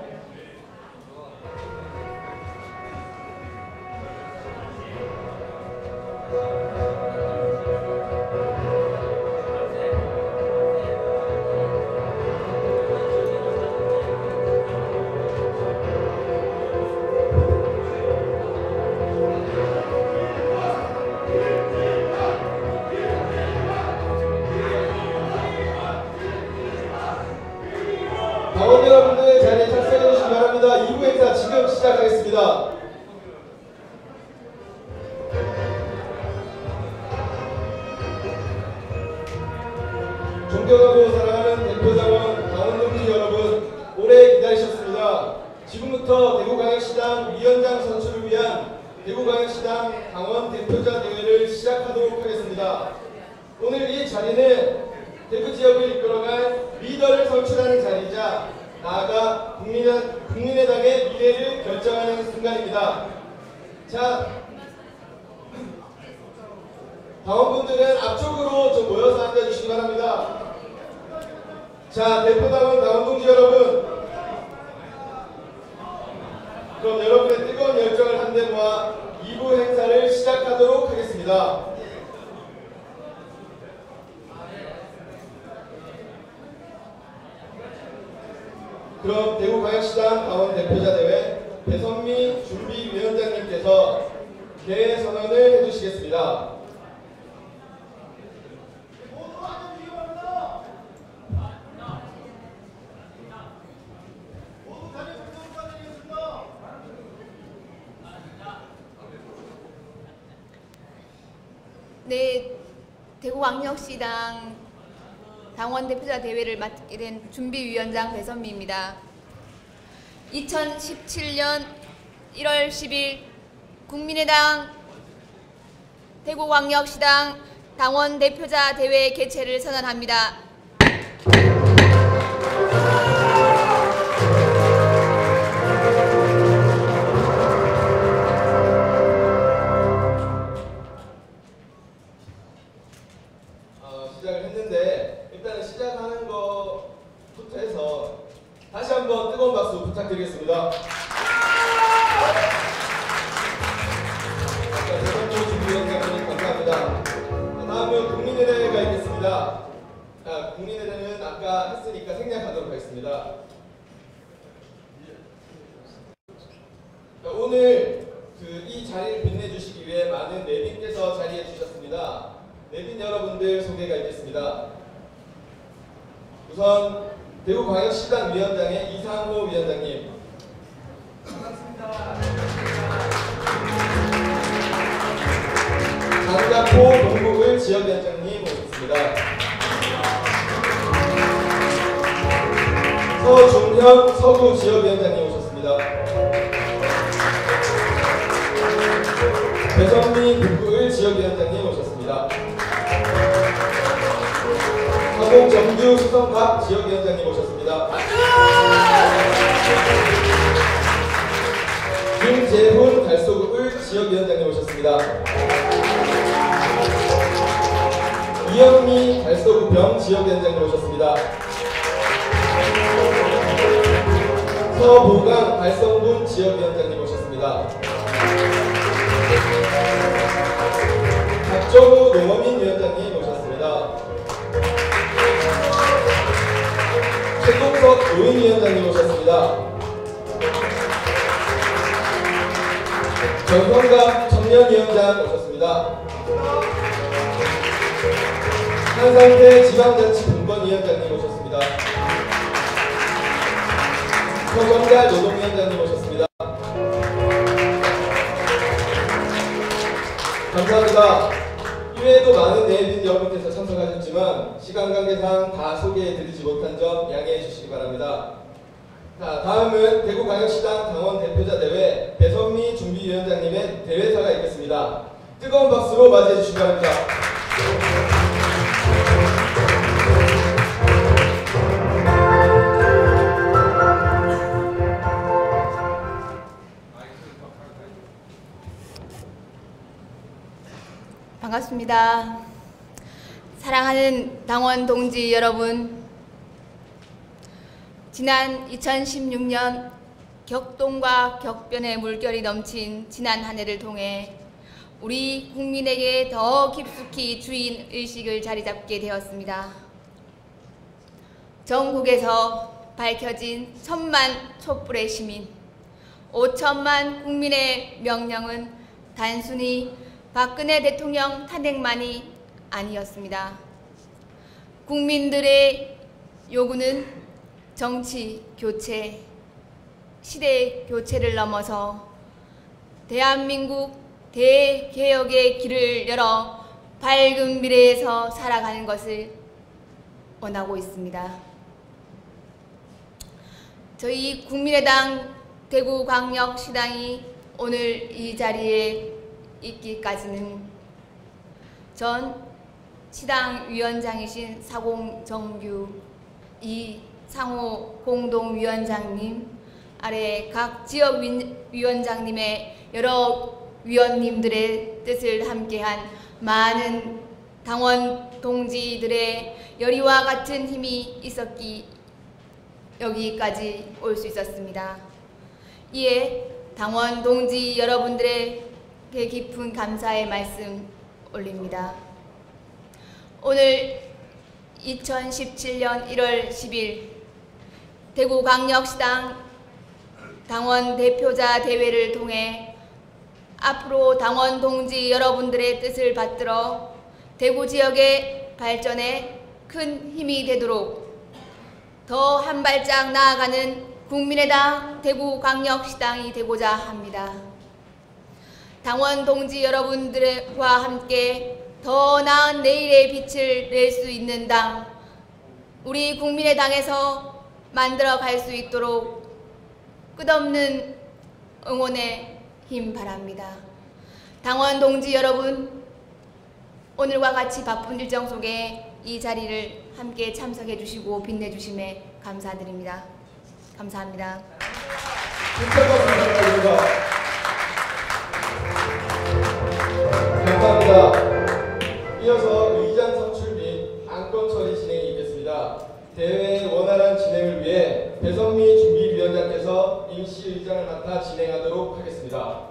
당원 여러분들 자리에 착석해 주시기 바랍니다. 2부 행사 지금 시작하겠습니다. 존경하고 사랑하는 대표당원, 당원동지 여러분, 오래 기다리셨습니다. 지금부터 대구광역시당 위원장 선출을 위한 대구광역시당 당원 대표자 대회를 시작하도록 하겠습니다. 오늘 이 자리는 대구 지역을 이끌어갈 리더를 선출하는 자리이자 나아가 국민의당의 미래를 결정하는 순간입니다. 자, 당원분들은 앞쪽으로 좀 모여서 앉아주시기 바랍니다. 자, 대표당원 당원동지 여러분, 그럼 여러분의 뜨거운 열정을 한데 모아 2부 행사를 시작하도록 하겠습니다. 그럼 대구광역시당 당원 대표자 대회 배선미 준비위원장님께서 개회 선언을 해주시겠습니다. 네, 대구광역시당 당원 대표자 대회를 맡게 된 준비위원장 배선미입니다. 2017년 1월 10일 국민의당 대구광역시당 당원 대표자 대회 개최를 선언합니다. 시작을 했는데 일단은 시작하는 것부터 해서 다시 한번 뜨거운 박수 부탁드리겠습니다. 대선모 준비위원장님 감사합니다. 다음은 국민의대가 있겠습니다. 국민의대는 아까 했으니까 생략하도록 하겠습니다. 오늘 이 자리를 빛내주시기 위해 많은 내빈께서 자리해 주셨습니다. 내빈 여러분들 소개가 있겠습니다. 우선 대구광역시당 위원장의 이상호 위원장님. 반갑습니다. 장자포 동북을 지역위원장님 모셨습니다. 서중현 서구 지역위원장님 오셨습니다. 배선미 북구을 지역위원장님 오셨습니다. 사곡정규 수성갑 지역위원장님 오셨습니다. 김재훈 달서구을 지역위원장님 오셨습니다. 이영미 달서구병 지역위원장님 오셨습니다. 서보강 달성군 지역위원장님 오셨습니다. 박정우 노원민 위원장님 오셨습니다. 최동석 노인위원장님 오셨습니다. 전성갑 청년위원장 오셨습니다. 한상태 지방자치분권위원장님 오셨습니다. 서정달 노동위원장님 오셨습니다. 감사합니다. 이외에도 많은 내빈 여러분께서 참석하셨지만 시간 관계상 다 소개해드리지 못한 점 양해해 주시기 바랍니다. 자, 다음은 대구광역시당 당원 대표자 대회 배선미 준비위원장님의 대회사가 있겠습니다. 뜨거운 박수로 맞이해 주시기 바랍니다. 반갑습니다. 사랑하는 당원 동지 여러분, 지난 2016년 격동과 격변의 물결이 넘친 지난 한 해를 통해 우리 국민에게 더 깊숙이 주인의식을 자리잡게 되었습니다. 전국에서 밝혀진 1000만 촛불의 시민, 5천만 국민의 명령은 단순히 박근혜 대통령 탄핵만이 아니었습니다. 국민들의 요구는 정치 교체, 시대 교체를 넘어서 대한민국 대개혁의 길을 열어 밝은 미래에서 살아가는 것을 원하고 있습니다. 저희 국민의당 대구광역시당이 오늘 이 자리에 있기까지는 전 시당 위원장이신 사공정규 이상호 공동위원장님 아래 각 지역 위원장님의 여러 위원님들의 뜻을 함께한 많은 당원 동지들의 열의와 같은 힘이 있었기 여기까지 올 수 있었습니다. 이에 당원 동지 여러분들에게 깊은 감사의 말씀 올립니다. 오늘 2017년 1월 10일 대구광역시당 당원 대표자 대회를 통해 앞으로 당원 동지 여러분들의 뜻을 받들어 대구 지역의 발전에 큰 힘이 되도록 더 한 발짝 나아가는 국민의당 대구광역시당이 되고자 합니다. 당원 동지 여러분들과 함께 더 나은 내일의 빛을 낼 수 있는 당, 우리 국민의당에서 만들어갈 수 있도록 끝없는 응원의 힘 바랍니다. 당원 동지 여러분, 오늘과 같이 바쁜 일정 속에 이 자리를 함께 참석해 주시고 빛내 주심에 감사드립니다. 감사합니다. 감사합니다. 이어서 의장 선출 및 안건 처리 진행이 있겠습니다. 대회의 원활한 진행을 위해 배선미 준비위원장께서 임시 의장을 맡아 진행하도록 하겠습니다.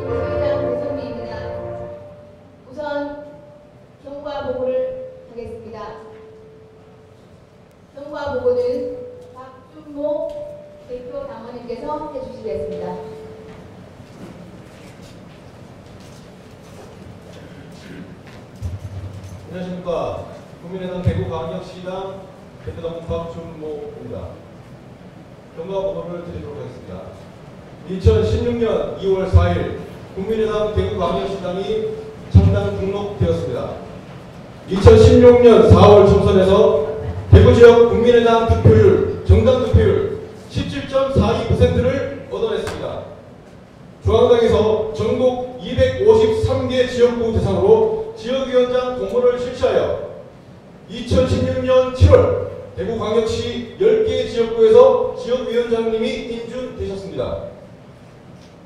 임시의장 배선미입니다. 우선 경과 보고를 하겠습니다. 경과 보고는 박준모 대표 당원님께서 해주시겠습니다. 안녕하십니까. 국민의당 대구광역시당 대표당원 박준모입니다. 경과 보고를 드리도록 하겠습니다. 2016년 2월 4일 국민의당 대구광역시당이 창당 등록되었습니다. 2016년 4월 총선에서 대구지역 국민의당 득표율, 정당 득표율 17.42%를 얻어냈습니다. 중앙당에서 전국 253개 지역구 대상으로 지역위원장 공모를 실시하여 2016년 7월 대구광역시 10개 지역구에서 지역위원장님이 인준되셨습니다.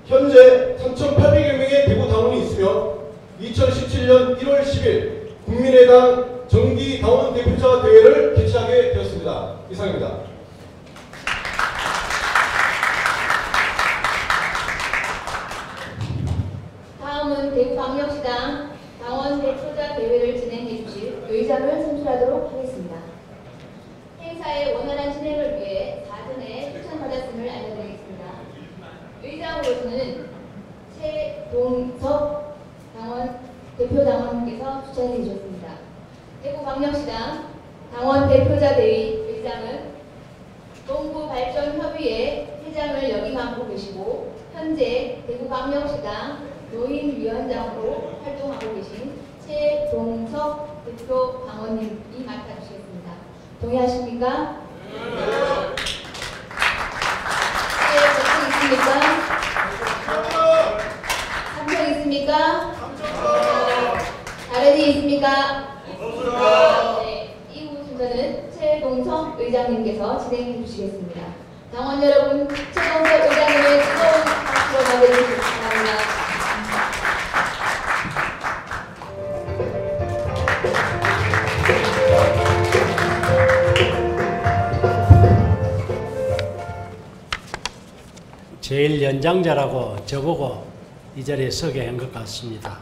현재 3,800여 명의 대구 당원이 있으며 2017년 1월 10일 국민의당 정기 당원 대표자 대회를 개최하게 되었습니다. 이상입니다. 다음은 대구광역시당 당원 대표자 대회를 진행해 주실 의장을 선출하도록 하겠습니다. 행사의 원활한 진행을 위해 사전에 추천받았음을 알려드리겠습니다. 의장으로서는 최동석 대표 당원께서 추천해 주셨습니다. 대구광역시당 당원 대표자 대회 의장은 동구발전협의회 회장을 역임하고 계시고 현재 대구광역시당 노인위원장으로 활동하고 계신 최동석 대표 당원님이 맡아주시겠습니다. 동의하십니까? 네, 접근 있습니까? 참석 있습니까? 다른 이 있습니까? 네, 이후 순서는 최동석 의장님께서 진행해 주시겠습니다. 당원 여러분, 최동석 의장님의 뜨거운 박수로 맞이해주시기 바랍니다. 제일 연장자라고 저보고 이 자리에 서게 한 것 같습니다.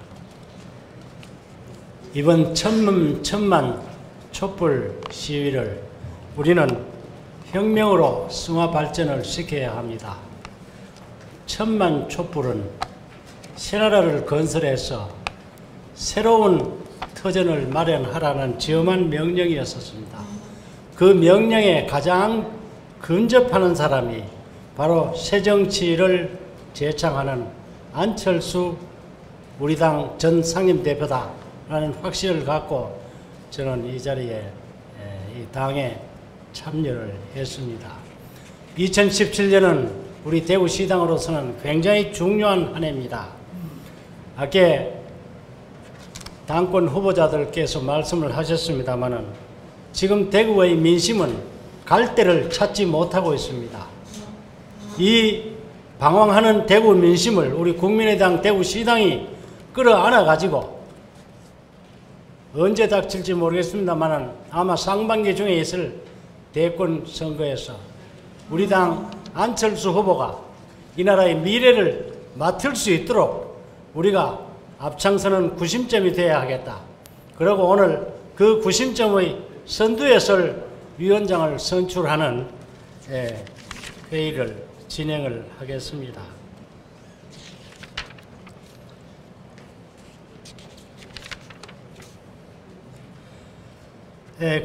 이번 천만 촛불 시위를 우리는 혁명으로 승화 발전을 시켜야 합니다. 천만 촛불은 새나라를 건설해서 새로운 터전을 마련하라는 지엄한 명령이었습니다. 그 명령에 가장 근접하는 사람이 바로 새정치를 제창하는 안철수 우리 당 전 상임대표다라는 확신을 갖고 저는 이 자리에 이 당에 참여를 했습니다. 2017년은 우리 대구시당으로서는 굉장히 중요한 한 해입니다. 아까 당권 후보자들께서 말씀을 하셨습니다마는 지금 대구의 민심은 갈대를 찾지 못하고 있습니다. 이 방황하는 대구 민심을 우리 국민의당 대구시당이 끌어안아 가지고 언제 닥칠지 모르겠습니다만 아마 상반기 중에 있을 대권 선거에서 우리 당 안철수 후보가 이 나라의 미래를 맡을 수 있도록 우리가 앞장서는 구심점이 되어야 하겠다. 그리고 오늘 그 구심점의 선두에 설 위원장을 선출하는 회의를 진행을 하겠습니다.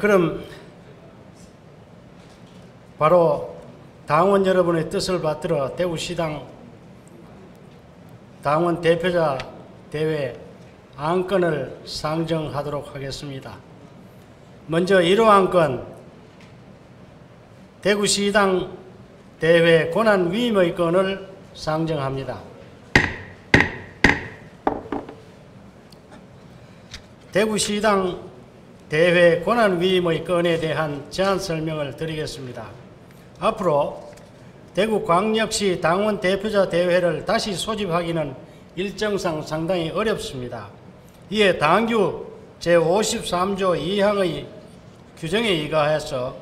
그럼 바로 당원 여러분의 뜻을 받들어 대구시당 당원 대표자 대회 안건을 상정하도록 하겠습니다. 먼저 1호 안건 대구시당 대회 권한 위임의 건을 상정합니다. 대구시당 대회 권한 위임의 건에 대한 제안 설명을 드리겠습니다. 앞으로 대구광역시 당원 대표자 대회를 다시 소집하기는 일정상 상당히 어렵습니다. 이에 당규 제53조 2항의 규정에 의거해서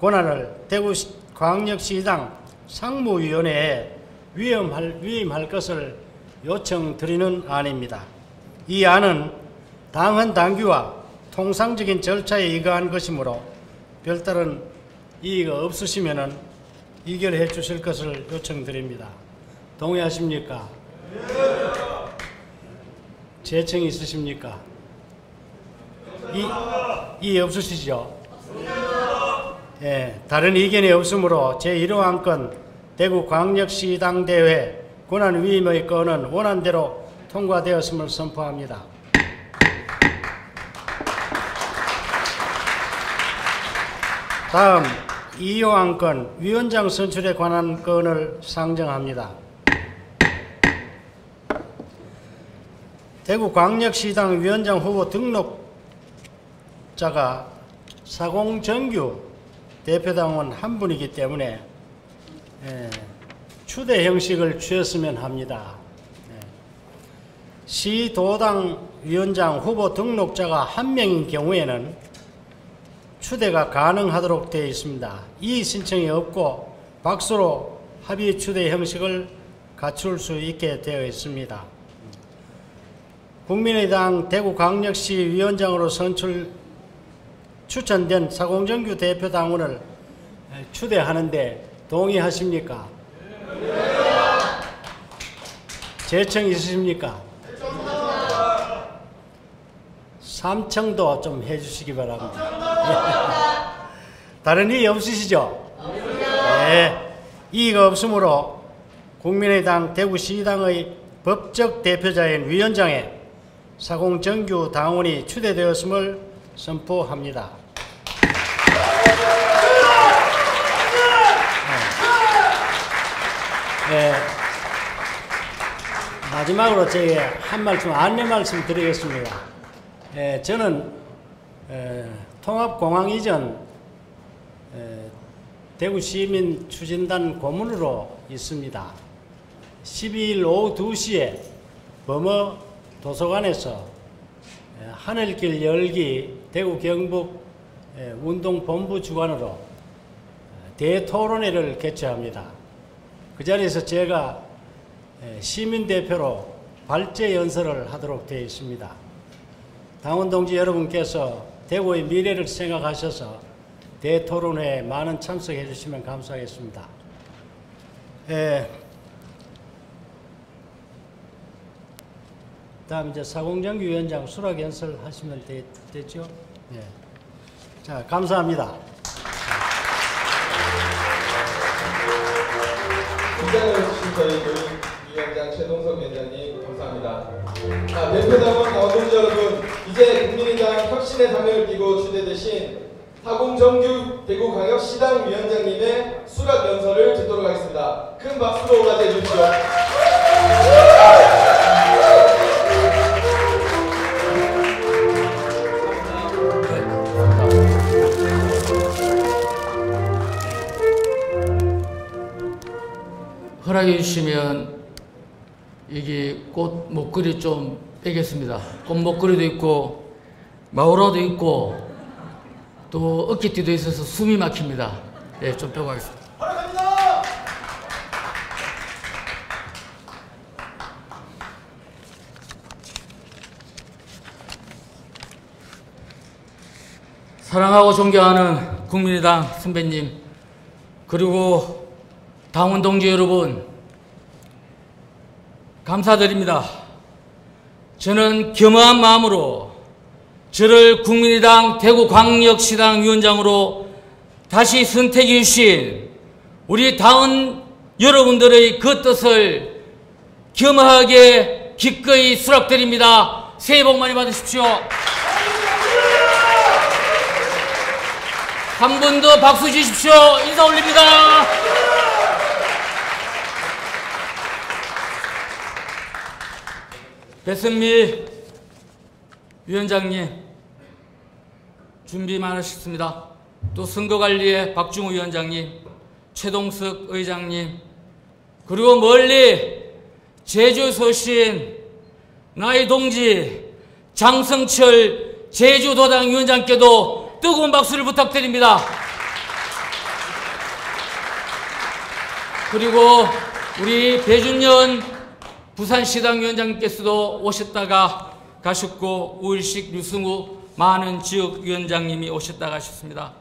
권한을 대구광역시당 상무위원회에 위임할 것을 요청드리는 안입니다. 이 안은 당헌 당규와 통상적인 절차에 의거한 것이므로 별다른 이의가 없으시면 의결해 주실 것을 요청드립니다. 동의하십니까? 재청이 있으십니까? 이의 없으시죠? 다른 의견이 없으므로 제1호 안건 대구광역시당 대회 권한 위임의 건은 원안대로 통과되었음을 선포합니다. 다음 2호 안건 위원장 선출에 관한 건을 상정합니다. 대구광역시당 위원장 후보 등록자가 사공정규 대표당원 한 분이기 때문에 추대 형식을 취했으면 합니다. 시도당 위원장 후보 등록자가 한 명인 경우에는 추대가 가능하도록 되어 있습니다. 이의 신청이 없고 박수로 합의 추대 형식을 갖출 수 있게 되어 있습니다. 국민의당 대구광역시 위원장으로 추천된 사공정규 대표당원을 추대하는데 동의하십니까? 재청 있으십니까? 삼청도 좀 해주시기 바랍니다. 다른 이의 없으시죠? 네. 이의가 없으므로 국민의당 대구시당의 법적 대표자인 위원장에 사공정규 당원이 추대되었음을 선포합니다. 마지막으로 제가 한 말씀, 안내 말씀 드리겠습니다. 저는 통합공항 이전 대구시민 추진단 고문으로 있습니다. 12일 오후 2시에 범어 도서관에서 하늘길 열기 대구 경북 운동본부 주관으로 대토론회를 개최합니다. 그 자리에서 제가 시민대표로 발제 연설을 하도록 되어 있습니다. 당원 동지 여러분께서 대구의 미래를 생각하셔서 대토론회에 많은 참석해 주시면 감사하겠습니다. 다음 이제 사공정규 위원장 수락 연설 하시면 되죠? 네. 자, 감사합니다. 입장을 해주신 저희 위원장 최동석 위원장님 감사합니다. 대표당원 당원동지 여러분, 이제 국민의당 혁신의 사명을 띠고 추대되신 사공정규 대구광역시당 위원장님의 수락 연설을 듣도록 하겠습니다. 큰 박수로 맞이해 주십시오. 허락해 주시면 이게 꽃 목걸이 좀 빼겠습니다. 꽃 목걸이도 있고 마우라도 있고 또 어깨띠도 있어서 숨이 막힙니다. 예, 좀 빼고 가겠습니다. 사랑하고 존경하는 국민의당 선배님, 그리고 당원 동지 여러분, 감사드립니다. 저는 겸허한 마음으로 저를 국민의당 대구광역시당 위원장으로 다시 선택해 주신 우리 당원 여러분들의 그 뜻을 겸허하게 기꺼이 수락드립니다. 새해 복 많이 받으십시오. 한 번 더 박수 주십시오. 인사 올립니다. 배선미 위원장님 준비 많으셨습니다. 또 선거관리의 박중우 위원장님, 최동석 의장님, 그리고 멀리 제주에서 오신 나의 동지 장성철 제주도당 위원장께도 뜨거운 박수를 부탁드립니다. 그리고 우리 배준현 부산시당 위원장님께서도 오셨다가 가셨고, 우일식, 류승우 많은 지역위원장님이 오셨다가 가셨습니다.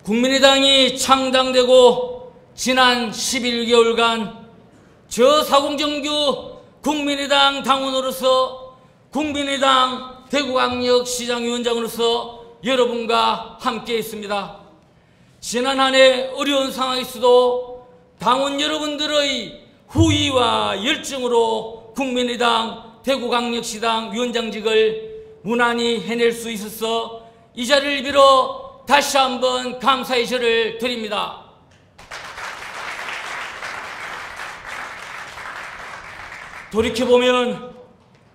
국민의당이 창당되고 지난 11개월간 저 사공정규 국민의당 당원으로서, 국민의당 대구광역시장위원장으로서 여러분과 함께 있습니다. 지난 한 해 어려운 상황에서도 당원 여러분들의 후의와 열정으로 국민의당 대구광역시당 위원장직을 무난히 해낼 수 있어서 이 자리를 빌어 다시 한번 감사의 절을 드립니다. 돌이켜보면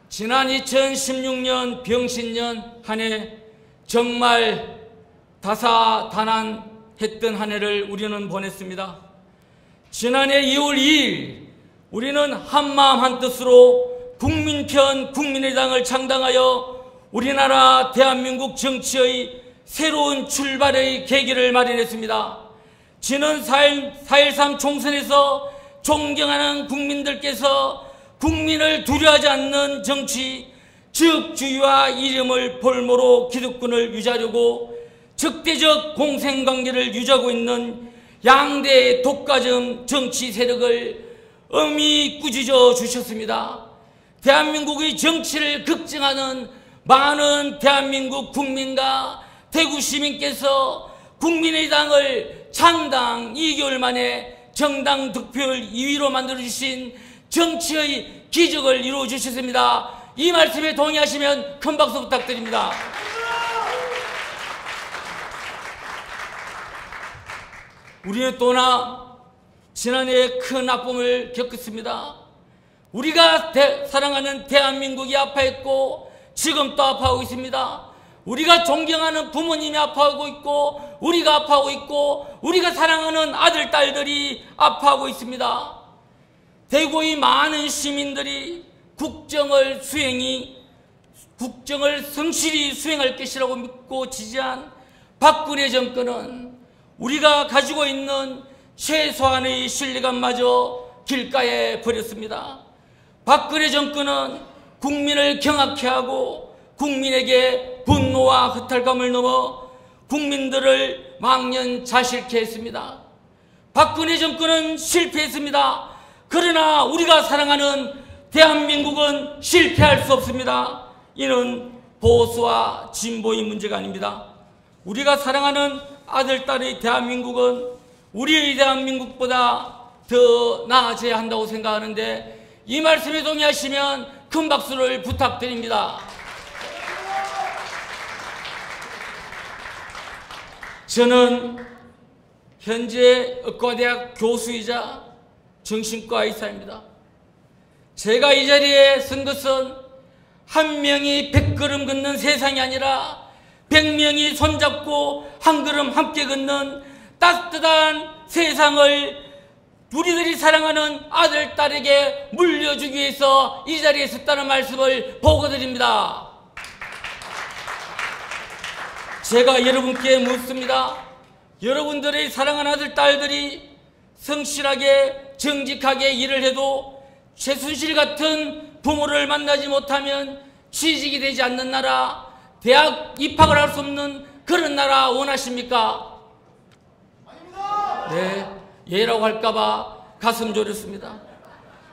지난 2016년 병신년 한 해 정말 다사다난했던 한 해를 우리는 보냈습니다. 지난해 2월 2일 우리는 한마음 한뜻으로 국민편 국민의당을 창당하여 우리나라 대한민국 정치의 새로운 출발의 계기를 마련했습니다. 지난 4.13 총선에서 존경하는 국민들께서 국민을 두려워하지 않는 정치, 즉 주의와 이름을 볼모로 기득권을 유지하려고 적대적 공생관계를 유지하고 있는 양대 독과점 정치 세력을 엄히 꾸짖어 주셨습니다. 대한민국의 정치를 걱정하는 많은 대한민국 국민과 대구 시민께서 국민의당을 창당 2개월 만에 정당 득표율 2위로 만들어주신 정치의 기적을 이루어 주셨습니다. 이 말씀에 동의하시면 큰 박수 부탁드립니다. 우리는 또나 지난해 큰 아픔을 겪었습니다. 우리가 사랑하는 대한민국이 아파했고 지금 또 아파하고 있습니다. 우리가 존경하는 부모님이 아파하고 있고 우리가 아파하고 있고 우리가 사랑하는 아들, 딸들이 아파하고 있습니다. 대구의 많은 시민들이 국정을 성실히 수행할 것이라고 믿고 지지한 박근혜 정권은 우리가 가지고 있는 최소한의 신뢰감마저 길가에 버렸습니다. 박근혜 정권은 국민을 경악해 하고 국민에게 분노와 허탈감을 넘어 국민들을 망연자실케 했습니다. 박근혜 정권은 실패했습니다. 그러나 우리가 사랑하는 대한민국은 실패할 수 없습니다. 이는 보수와 진보의 문제가 아닙니다. 우리가 사랑하는 아들, 딸의 대한민국은 우리의 대한민국보다 더 나아져야 한다고 생각하는데 이 말씀에 동의하시면 큰 박수를 부탁드립니다. 저는 현재 의과대학 교수이자 정신과 의사입니다. 제가 이 자리에 선 것은 한 명이 100걸음 걷는 세상이 아니라 100명이 손잡고 한 걸음 함께 걷는 따뜻한 세상을 우리들이 사랑하는 아들, 딸에게 물려주기 위해서 이 자리에 섰다는 말씀을 보고드립니다. 제가 여러분께 묻습니다. 여러분들의 사랑하는 아들, 딸들이 성실하게 정직하게 일을 해도 최순실 같은 부모를 만나지 못하면 취직이 되지 않는 나라, 대학 입학을 할 수 없는 그런 나라 원하십니까? 네, 예라고 할까봐 가슴 졸였습니다.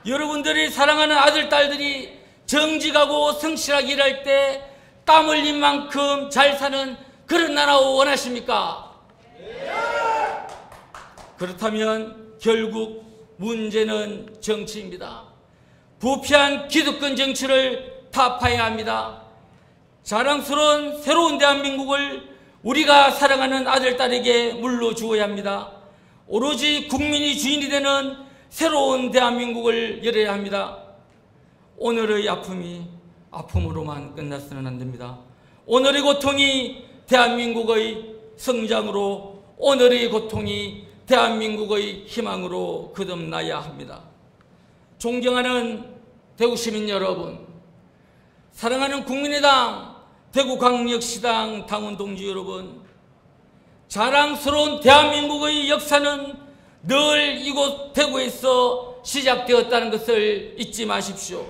여러분들이 사랑하는 아들, 딸들이 정직하고 성실하게 일할 때 땀 흘린 만큼 잘 사는 그런 나라 원하십니까? 그렇다면 결국 문제는 정치입니다. 부패한 기득권 정치를 타파해야 합니다. 자랑스러운 새로운 대한민국을 우리가 사랑하는 아들, 딸에게 물려주어야 합니다. 오로지 국민이 주인이 되는 새로운 대한민국을 열어야 합니다. 오늘의 아픔이 아픔으로만 끝나서는 안 됩니다. 오늘의 고통이 대한민국의 성장으로, 오늘의 고통이 대한민국의 희망으로 거듭나야 합니다. 존경하는 대구시민 여러분, 사랑하는 국민의당 대구광역시당 당원 동지 여러분, 자랑스러운 대한민국의 역사는 늘 이곳 대구에서 시작되었다는 것을 잊지 마십시오.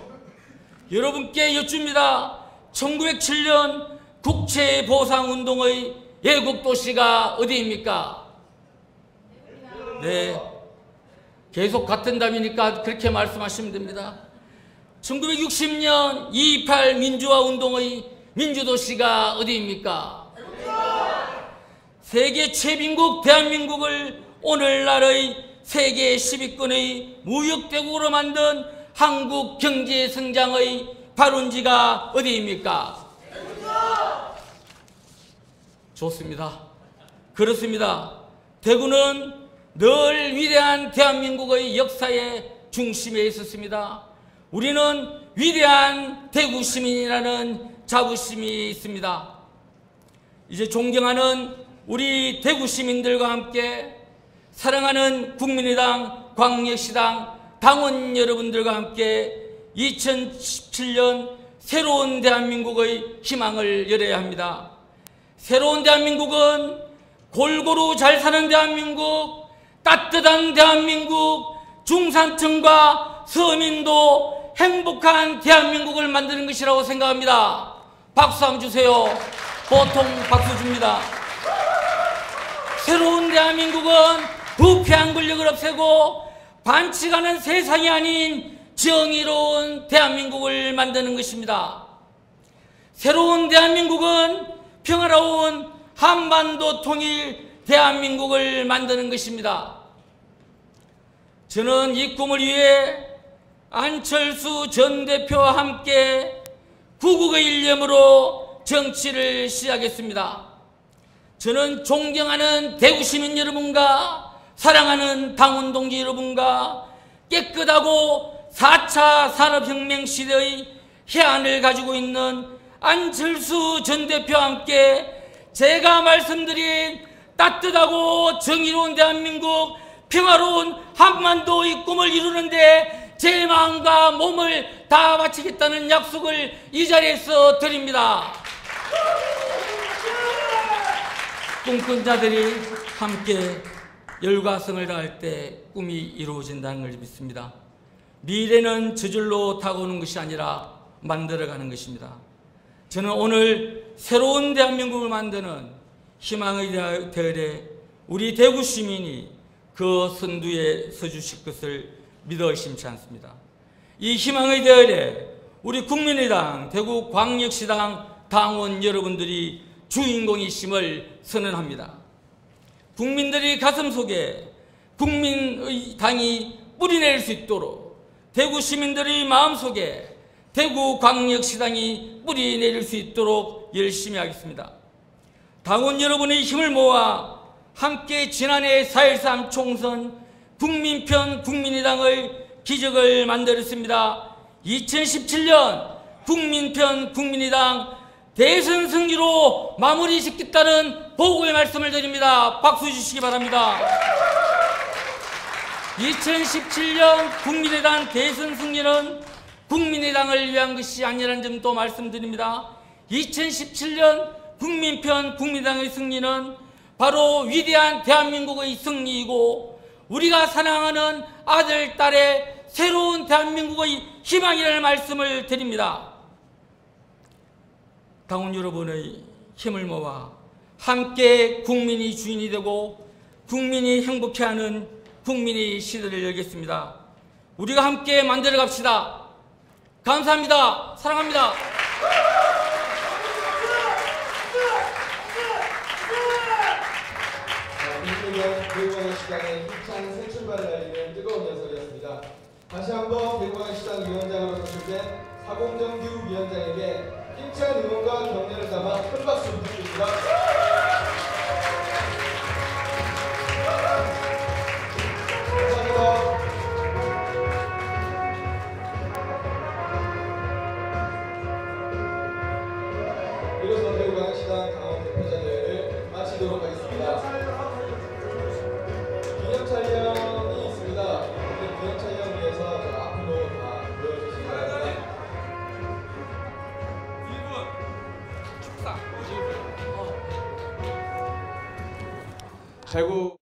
여러분께 여쭙니다. 1907년 국채보상운동의 예국도시가 어디입니까? 네, 계속 같은 답이니까 그렇게 말씀하시면 됩니다. 1960년 2.28 민주화운동의 민주도시가 어디입니까? 세계 최빈국 대한민국을 오늘날의 세계 10위권의 무역대국으로 만든 한국 경제 성장의 발원지가 어디입니까? 좋습니다. 그렇습니다. 대구는 늘 위대한 대한민국의 역사의 중심에 있었습니다. 우리는 위대한 대구 시민이라는 자부심이 있습니다. 이제 존경하는 우리 대구 시민들과 함께 사랑하는 국민의당 광역시당 당원 여러분들과 함께 2017년 새로운 대한민국의 희망을 열어야 합니다. 새로운 대한민국은 골고루 잘 사는 대한민국, 따뜻한 대한민국, 중산층과 서민도 행복한 대한민국을 만드는 것이라고 생각합니다. 박수 한번 주세요. 보통 박수 줍니다. 새로운 대한민국은 부패한 권력을 없애고 반칙하는 세상이 아닌 정의로운 대한민국을 만드는 것입니다. 새로운 대한민국은 평화로운 한반도 통일 대한민국을 만드는 것입니다. 저는 이 꿈을 위해 안철수 전 대표와 함께 구국의 일념으로 정치를 시작했습니다. 저는 존경하는 대구 시민 여러분과 사랑하는 당원 동지 여러분과 깨끗하고 4차 산업혁명 시대의 해안을 가지고 있는 안철수 전 대표와 함께 제가 말씀드린 따뜻하고 정의로운 대한민국, 평화로운 한반도의 꿈을 이루는데 제 마음과 몸을 다 바치겠다는 약속을 이 자리에서 드립니다. 꿈꾼 자들이 함께 열과 성을 다할 때 꿈이 이루어진다는 걸 믿습니다. 미래는 저절로 다가오는 것이 아니라 만들어가는 것입니다. 저는 오늘 새로운 대한민국을 만드는 희망의 대열에 우리 대구 시민이 그 선두에 서주실 것을 믿어 의심치 않습니다. 이 희망의 대열에 우리 국민의당 대구광역시당 당원 여러분들이 주인공이심을 선언합니다. 국민들이 가슴속에 국민의 당이 뿌리내릴 수 있도록 대구 시민들의 마음속에 대구광역시당이 뿌리내릴 수 있도록 열심히 하겠습니다. 당원 여러분의 힘을 모아 함께 지난해 4.13 총선 국민편 국민의당의 기적을 만들었습니다. 2017년 국민편 국민의당 대선 승리로 마무리 짓겠다는 보고의 말씀을 드립니다. 박수 주시기 바랍니다. 2017년 국민의당 대선 승리는 국민의당을 위한 것이 아니라는 점도 말씀드립니다. 2017년 국민편 국민의당의 승리는 바로 위대한 대한민국의 승리이고 우리가 사랑하는 아들, 딸의 새로운 대한민국의 희망이라는 말씀을 드립니다. 당원 여러분의 힘을 모아 함께 국민이 주인이 되고 국민이 행복해하는 국민의 시대를 열겠습니다. 우리가 함께 만들어 갑시다. 감사합니다. 사랑합니다. 국민의당 대구광역시장의 힘찬 새 출발을 알리는 뜨거운 연설이었습니다. 다시 한번 대구광역시장 위원장으로 선출된 사공정규 위원장에게 힘찬 응원과 격려를 담아 큰 박수 부탁드립니다. 감사합니다. 이로써 대구광역시당 당원 대표자 대회를 마치도록 하겠습니다. 기념 촬영이 있습니다. 기념 촬영 위해서 저 앞으로 다 모여주시기 바랍니다. 1분 축사. 대구